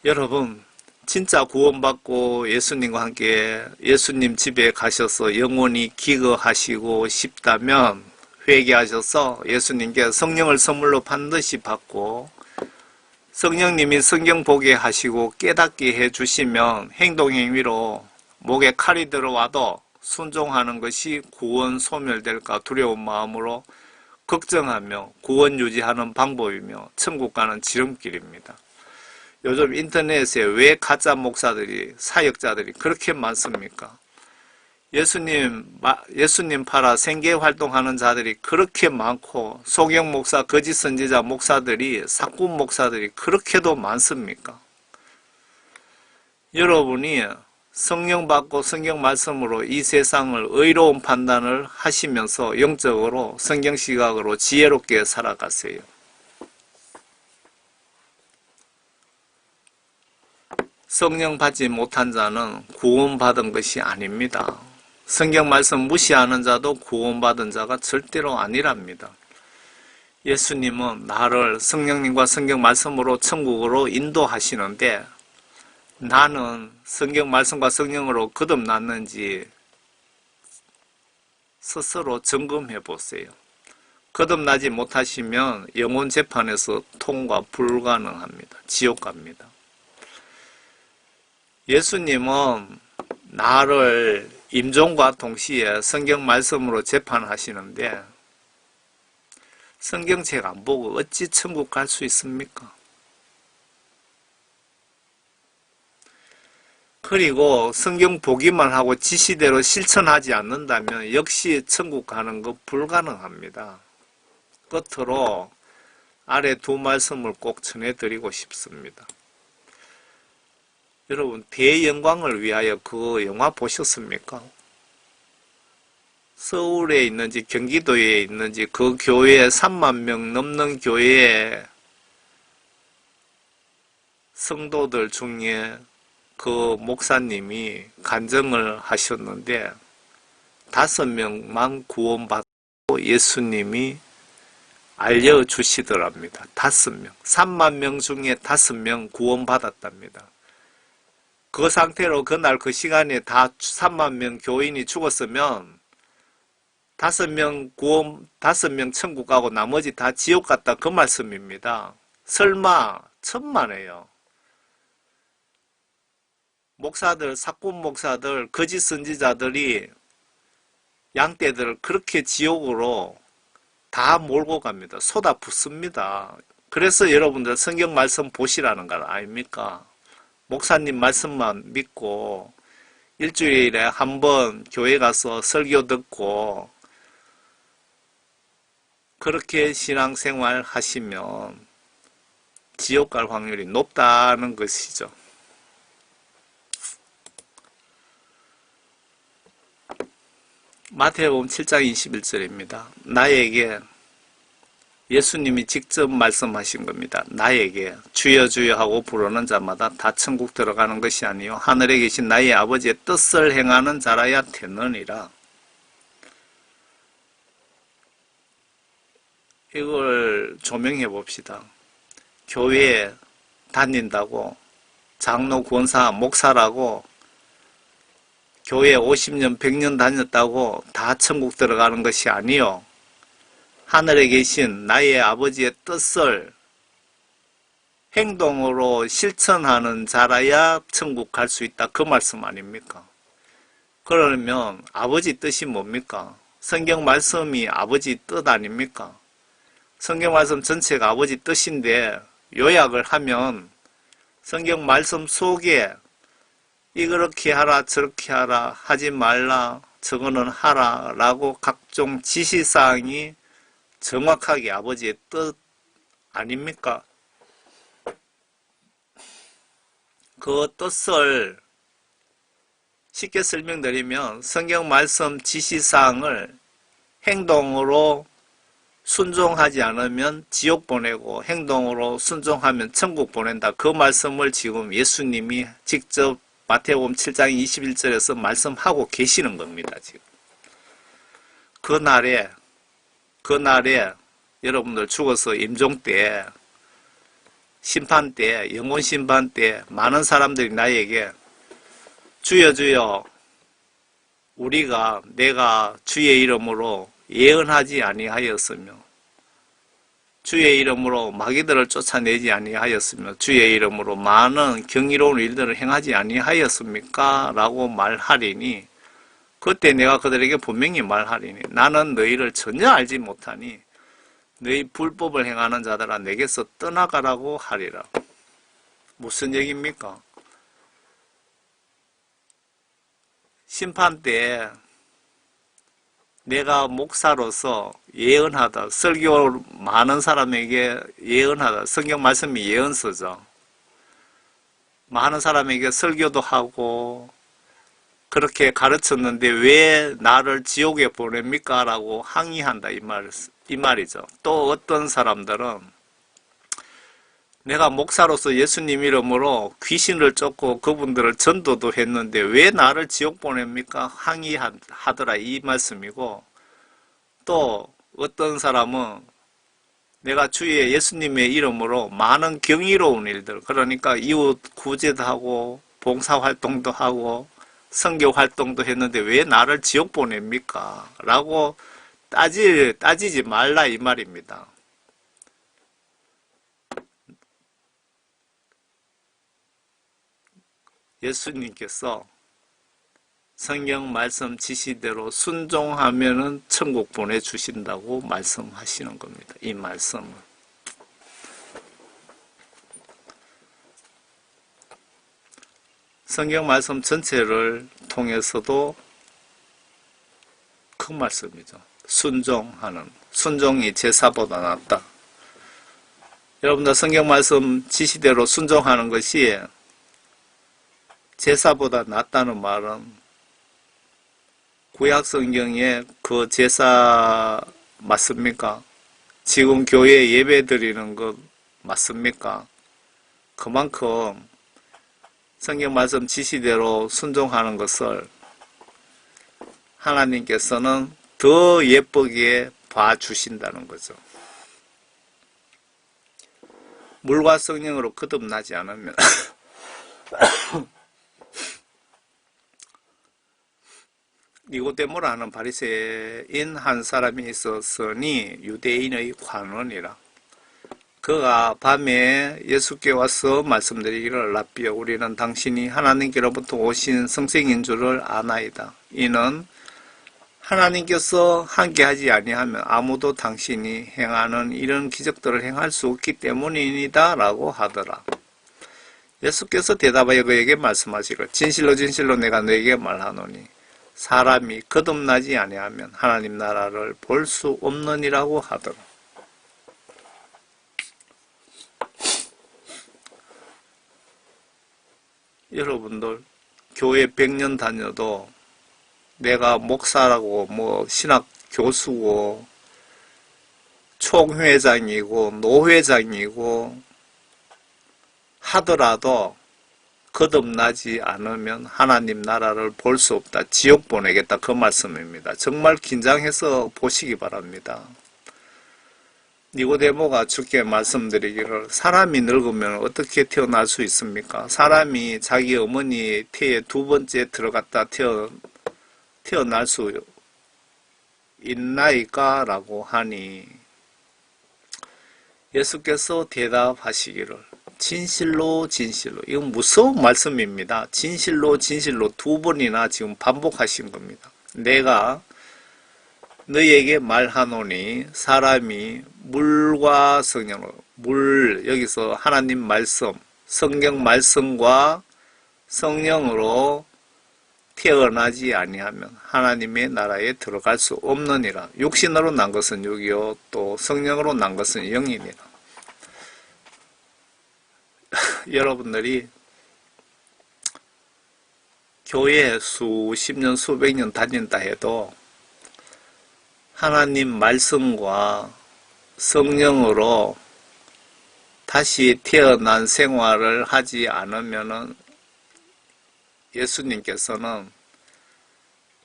여러분 진짜 구원받고 예수님과 함께 예수님 집에 가셔서 영원히 기거하시고 싶다면 회개하셔서 예수님께 성령을 선물로 반드시 받고 성령님이 성경 보게 하시고 깨닫게 해주시면 행동행위로 목에 칼이 들어와도 순종하는 것이 구원 소멸될까 두려운 마음으로 걱정하며 구원 유지하는 방법이며 천국 가는 지름길입니다. 요즘 인터넷에 왜 가짜 목사들이, 사역자들이 그렇게 많습니까? 예수님 팔아 생계 활동하는 자들이 그렇게 많고 소경 목사, 거짓 선지자 목사들이, 사꾼 목사들이 그렇게도 많습니까? 여러분이 성령 받고 성경 말씀으로 이 세상을 의로운 판단을 하시면서 영적으로 성경 시각으로 지혜롭게 살아가세요. 성령 받지 못한 자는 구원받은 것이 아닙니다. 성경 말씀 무시하는 자도 구원받은 자가 절대로 아니랍니다. 예수님은 나를 성령님과 성경 말씀으로 천국으로 인도하시는데 나는 성경 말씀과 성령으로 거듭났는지 스스로 점검해 보세요. 거듭나지 못하시면 영혼 재판에서 통과 불가능합니다. 지옥 갑니다. 예수님은 나를 임종과 동시에 성경 말씀으로 재판하시는데 성경책 안 보고 어찌 천국 갈 수 있습니까? 그리고 성경 보기만 하고 지시대로 실천하지 않는다면 역시 천국 가는 거 불가능합니다. 끝으로 아래 두 말씀을 꼭 전해드리고 싶습니다. 여러분, 대영광을 위하여 그 영화 보셨습니까? 서울에 있는지 경기도에 있는지 그 교회 3만 명 넘는 교회에 성도들 중에 그 목사님이 간증을 하셨는데 5명만 구원받고 예수님이 알려주시더랍니다. 5명. 3만 명 중에 5명 구원받았답니다. 그 상태로 그날 그 시간에 다 3만 명 교인이 죽었으면 5명 천국 가고 나머지 다 지옥 갔다 그 말씀입니다. 설마 천만에요. 목사들, 사꾼 목사들, 거짓 선지자들이 양떼들을 그렇게 지옥으로 다 몰고 갑니다. 쏟아붓습니다. 그래서 여러분들 성경 말씀 보시라는 거 아닙니까? 목사님 말씀만 믿고 일주일에 한 번 교회 가서 설교 듣고 그렇게 신앙생활 하시면 지옥 갈 확률이 높다는 것이죠. 마태복음 7장 21절입니다. 나에게 예수님이 직접 말씀하신 겁니다. 나에게 주여 주여 하고 부르는 자마다 다 천국 들어가는 것이 아니요 하늘에 계신 나의 아버지의 뜻을 행하는 자라야 되느니라. 이걸 조명해 봅시다. 교회에 다닌다고 장로, 권사, 목사라고 교회 50년, 100년 다녔다고 다 천국 들어가는 것이 아니요. 하늘에 계신 나의 아버지의 뜻을 행동으로 실천하는 자라야 천국 갈 수 있다. 그 말씀 아닙니까? 그러면 아버지 뜻이 뭡니까? 성경 말씀이 아버지 뜻 아닙니까? 성경 말씀 전체가 아버지 뜻인데 요약을 하면 성경 말씀 속에 이렇게 하라 저렇게 하라 하지 말라 저거는 하라 라고 각종 지시사항이 정확하게 아버지의 뜻 아닙니까? 그 뜻을 쉽게 설명드리면 성경 말씀 지시사항을 행동으로 순종하지 않으면 지옥 보내고 행동으로 순종하면 천국 보낸다. 그 말씀을 지금 예수님이 직접 마태복음 7장 21절에서 말씀하고 계시는 겁니다. 지금. 그날에 여러분들 죽어서 임종 때, 심판 때, 영혼 심판 때 많은 사람들이 나에게 주여 주여 내가 주의 이름으로 예언하지 아니하였으며 주의 이름으로 마귀들을 쫓아내지 아니하였으며 주의 이름으로 많은 경이로운 일들을 행하지 아니하였습니까? 라고 말하리니 그때 내가 그들에게 분명히 말하리니 나는 너희를 전혀 알지 못하니 너희 불법을 행하는 자들아 내게서 떠나가라고 하리라. 무슨 얘기입니까? 심판 때 내가 목사로서 예언하다, 설교 많은 사람에게 예언하다, 성경 말씀이 예언서죠. 많은 사람에게 설교도 하고 그렇게 가르쳤는데 왜 나를 지옥에 보냅니까? 라고 항의한다 이 말이죠. 또 어떤 사람들은 내가 목사로서 예수님 이름으로 귀신을 쫓고 그분들을 전도도 했는데 왜 나를 지옥 보냅니까? 항의하더라 이 말씀이고, 또 어떤 사람은 내가 주의 예수님의 이름으로 많은 경이로운 일들, 그러니까 이웃 구제도 하고 봉사활동도 하고 선교활동도 했는데 왜 나를 지옥 보냅니까? 라고 따지지 말라 이 말입니다. 예수님께서 성경 말씀 지시대로 순종하면은 천국 보내주신다고 말씀하시는 겁니다. 이 말씀은. 성경 말씀 전체를 통해서도 그 말씀이죠. 순종이 제사보다 낫다. 여러분들 성경 말씀 지시대로 순종하는 것이 제사보다 낫다는 말은 구약 성경에 그 제사 맞습니까? 지금 교회 예배 드리는 것 맞습니까? 그만큼 성경 말씀 지시대로 순종하는 것을 하나님께서는 더 예쁘게 봐주신다는 거죠. 물과 성령으로 거듭나지 않으면 니고데모라는 바리새인 한 사람이 있었으니 유대인의 관원이라. 그가 밤에 예수께 와서 말씀드리기를, 라삐여, 우리는 당신이 하나님께로부터 오신 성생인 줄을 아나이다. 이는 하나님께서 함께하지 아니하면 아무도 당신이 행하는 이런 기적들을 행할 수 없기 때문이다 라고 하더라. 예수께서 대답하여 그에게 말씀하시기를, 진실로 진실로 내가 너에게 말하노니 사람이 거듭나지 아니하면 하나님 나라를 볼 수 없느니라고 하더라. 여러분들 교회 100년 다녀도 내가 목사라고 신학 교수고 총회장이고 노회장이고 하더라도 거듭나지 않으면 하나님 나라를 볼 수 없다. 지옥 보내겠다. 그 말씀입니다. 정말 긴장해서 보시기 바랍니다. 니고데모가 주께 말씀드리기를, 사람이 늙으면 어떻게 태어날 수 있습니까? 사람이 자기 어머니 태에 두 번째 들어갔다 태어날 수 있나이까? 라고 하니 예수께서 대답하시기를, 진실로 진실로, 이건 무서운 말씀입니다. 진실로 진실로 두 번이나 지금 반복하신 겁니다. 내가 너희에게 말하노니 사람이 물과 성령으로, 여기서 하나님 말씀, 성경 말씀과 성령으로 태어나지 아니하면 하나님의 나라에 들어갈 수 없느니라. 육신으로 난 것은 육이요 또 성령으로 난 것은 영이니라. 여러분들이 교회에 수십 년 수백 년 다닌다 해도 하나님 말씀과 성령으로 다시 태어난 생활을 하지 않으면은 예수님께서는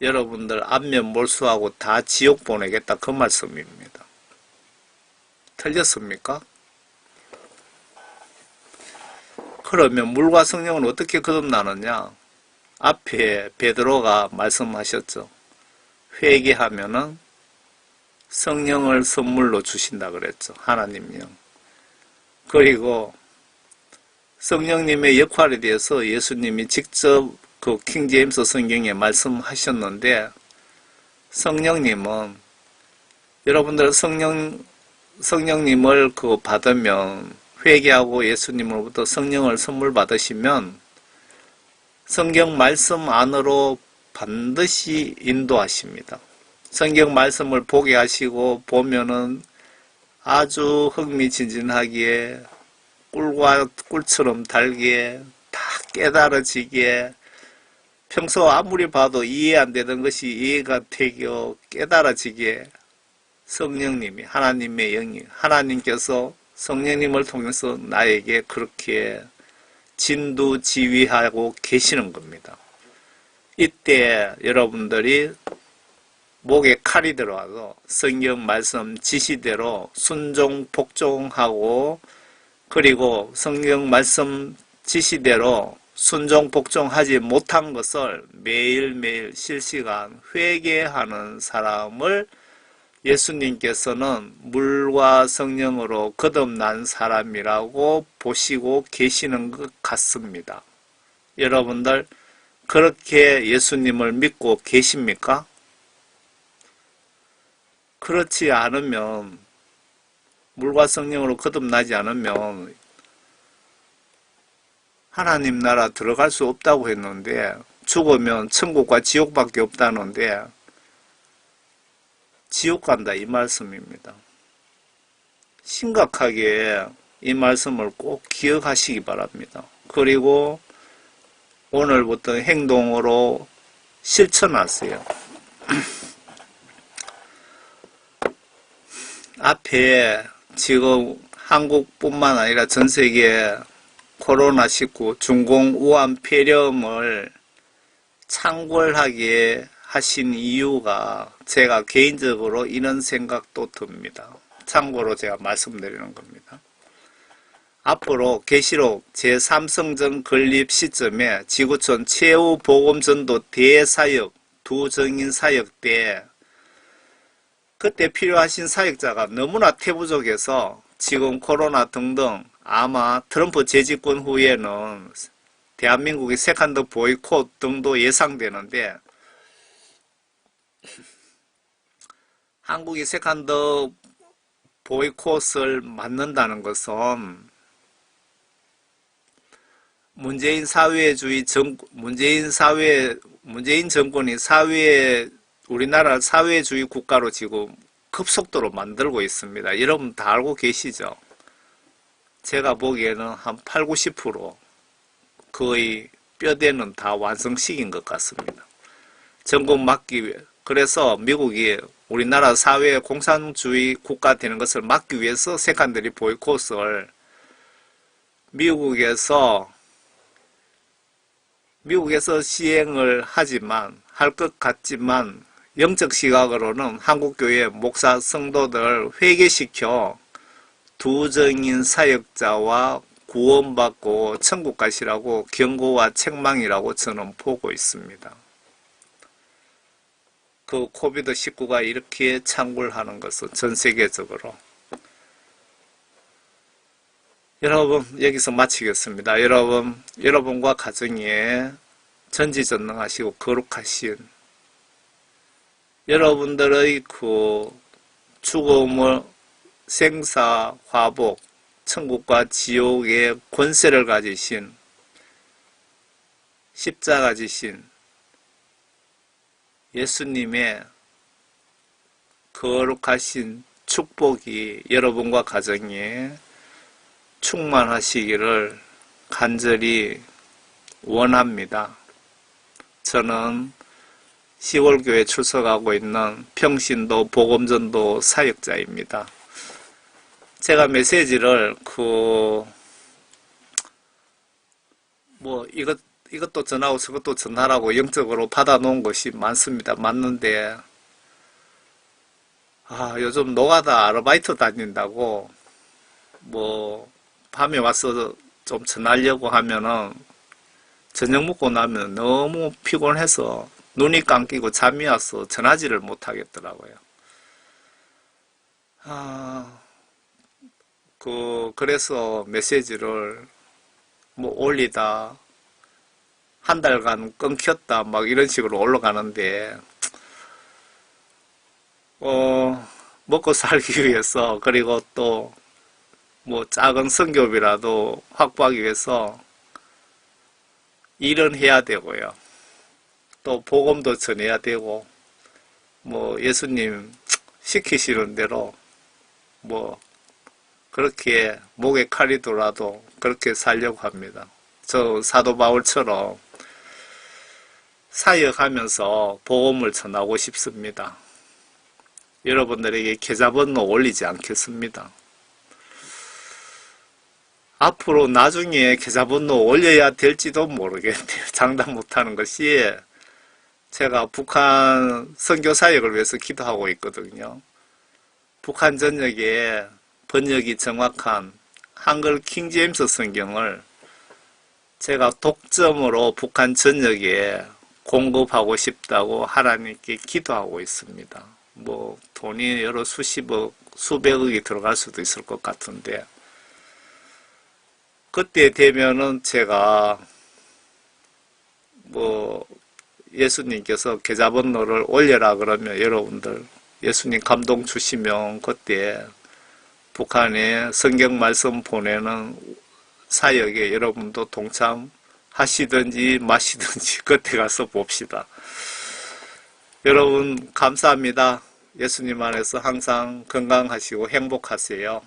여러분들 안면 몰수하고 다 지옥 보내겠다. 그 말씀입니다. 틀렸습니까? 그러면 물과 성령은 어떻게 거듭나느냐? 앞에 베드로가 말씀하셨죠. 회개하면은 성령을 선물로 주신다 그랬죠. 하나님 영. 그리고 성령님의 역할에 대해서 예수님이 직접 그 킹제임스 성경에 말씀하셨는데, 성령님은 여러분들 성령님을 받으면, 회개하고 예수님으로부터 성령을 선물 받으시면 성경 말씀 안으로 반드시 인도하십니다. 성경 말씀을 보게 하시고 보면은 아주 흥미진진하기에 꿀과 꿀처럼 달기에 다 깨달아지기에 평소 아무리 봐도 이해 안 되던 것이 이해가 되고 깨달아지게 성령님이 하나님의 영이 하나님께서 성령님을 통해서 나에게 그렇게 진두지휘하고 계시는 겁니다. 이때 여러분들이 목에 칼이 들어와서 성경 말씀 지시대로 순종 복종하고 그리고 성경 말씀 지시대로 순종 복종하지 못한 것을 매일매일 실시간 회개하는 사람을 예수님께서는 물과 성령으로 거듭난 사람이라고 보시고 계시는 것 같습니다. 여러분들 그렇게 예수님을 믿고 계십니까? 그렇지 않으면 물과 성령으로 거듭나지 않으면 하나님 나라 들어갈 수 없다고 했는데 죽으면 천국과 지옥밖에 없다는데 지옥 간다 이 말씀입니다. 심각하게 이 말씀을 꼭 기억하시기 바랍니다. 그리고 오늘부터 행동으로 실천하세요. 앞에 지금 한국뿐만 아니라 전 세계 코로나19 중공우한 폐렴을 창궐하게 하신 이유가 제가 개인적으로 이런 생각도 듭니다. 참고로 제가 말씀드리는 겁니다. 앞으로 계시록 제3성전 건립 시점에 지구촌 최후 복음전도 대사역 두 정인 사역 때 그때 필요하신 사역자가 너무나 태부족해서 지금 코로나 등등 아마 트럼프 재집권 후에는 대한민국의 세컨드 보이콧 등도 예상되는데 한국이 세컨드 보이콧을 맞는다는 것은 문재인 정권이 우리나라 사회주의 국가로 지금 급속도로 만들고 있습니다. 여러분 다 알고 계시죠? 제가 보기에는 한 8, 90% 거의 뼈대는 다 완성시킨 것 같습니다. 정권 막기 위해. 그래서 미국이 우리나라 사회 공산주의 국가 되는 것을 막기 위해서 세컨더리 보이콧을 미국에서 시행을 할 것 같지만 영적 시각으로는 한국교회 목사 성도들 회개시켜 두정인 사역자와 구원받고 천국 가시라고 경고와 책망이라고 저는 보고 있습니다. 그 코비드19가 이렇게 창궐하는 것은 전 세계적으로. 여러분 여기서 마치겠습니다. 여러분과 가정에 전지전능하시고 거룩하신 여러분들의 그 죽음을 생사 화복 천국과 지옥의 권세를 가지신 십자가 지신 예수님의 거룩하신 축복이 여러분과 가정에 충만하시기를 간절히 원합니다. 저는 시골교회 출석하고 있는 평신도 복음전도 사역자입니다. 제가 메시지를 이것도 전하고 저것도 전하라고 영적으로 받아놓은 것이 많습니다. 맞는데 요즘 노가다 아르바이트 다닌다고 밤에 와서 좀 전하려고 하면은 저녁 먹고 나면 너무 피곤해서 눈이 감기고 잠이 와서 전하지를 못하겠더라고요. 그래서 메시지를 올리다 한 달간 끊겼다 막 이런 식으로 올라가는데 먹고 살기 위해서 그리고 또 작은 선교비라도 확보하기 위해서 일은 해야 되고요. 또 복음도 전해야 되고 예수님 시키시는 대로 그렇게 목에 칼이 돌아도 그렇게 살려고 합니다. 저 사도 바울처럼 사역하면서 복음을 전하고 싶습니다. 여러분들에게 계좌번호 올리지 않겠습니다. 앞으로 나중에 계좌번호 올려야 될지도 모르겠네요. 장담 못하는 것이 제가 북한 선교사역을 위해서 기도하고 있거든요. 북한 전역에 번역이 정확한 한글 킹제임스 성경을 제가 독점으로 북한 전역에 공급하고 싶다고 하나님께 기도하고 있습니다. 뭐 돈이 여러 수십억, 수백억이 들어갈 수도 있을 것 같은데 그때 되면은 제가 뭐 예수님께서 계좌번호를 올려라 그러면 여러분들 예수님 감동 주시면 그때 북한에 성경 말씀 보내는 사역에 여러분도 동참하시든지 마시든지 그때 가서 봅시다. 여러분 감사합니다. 예수님 안에서 항상 건강하시고 행복하세요.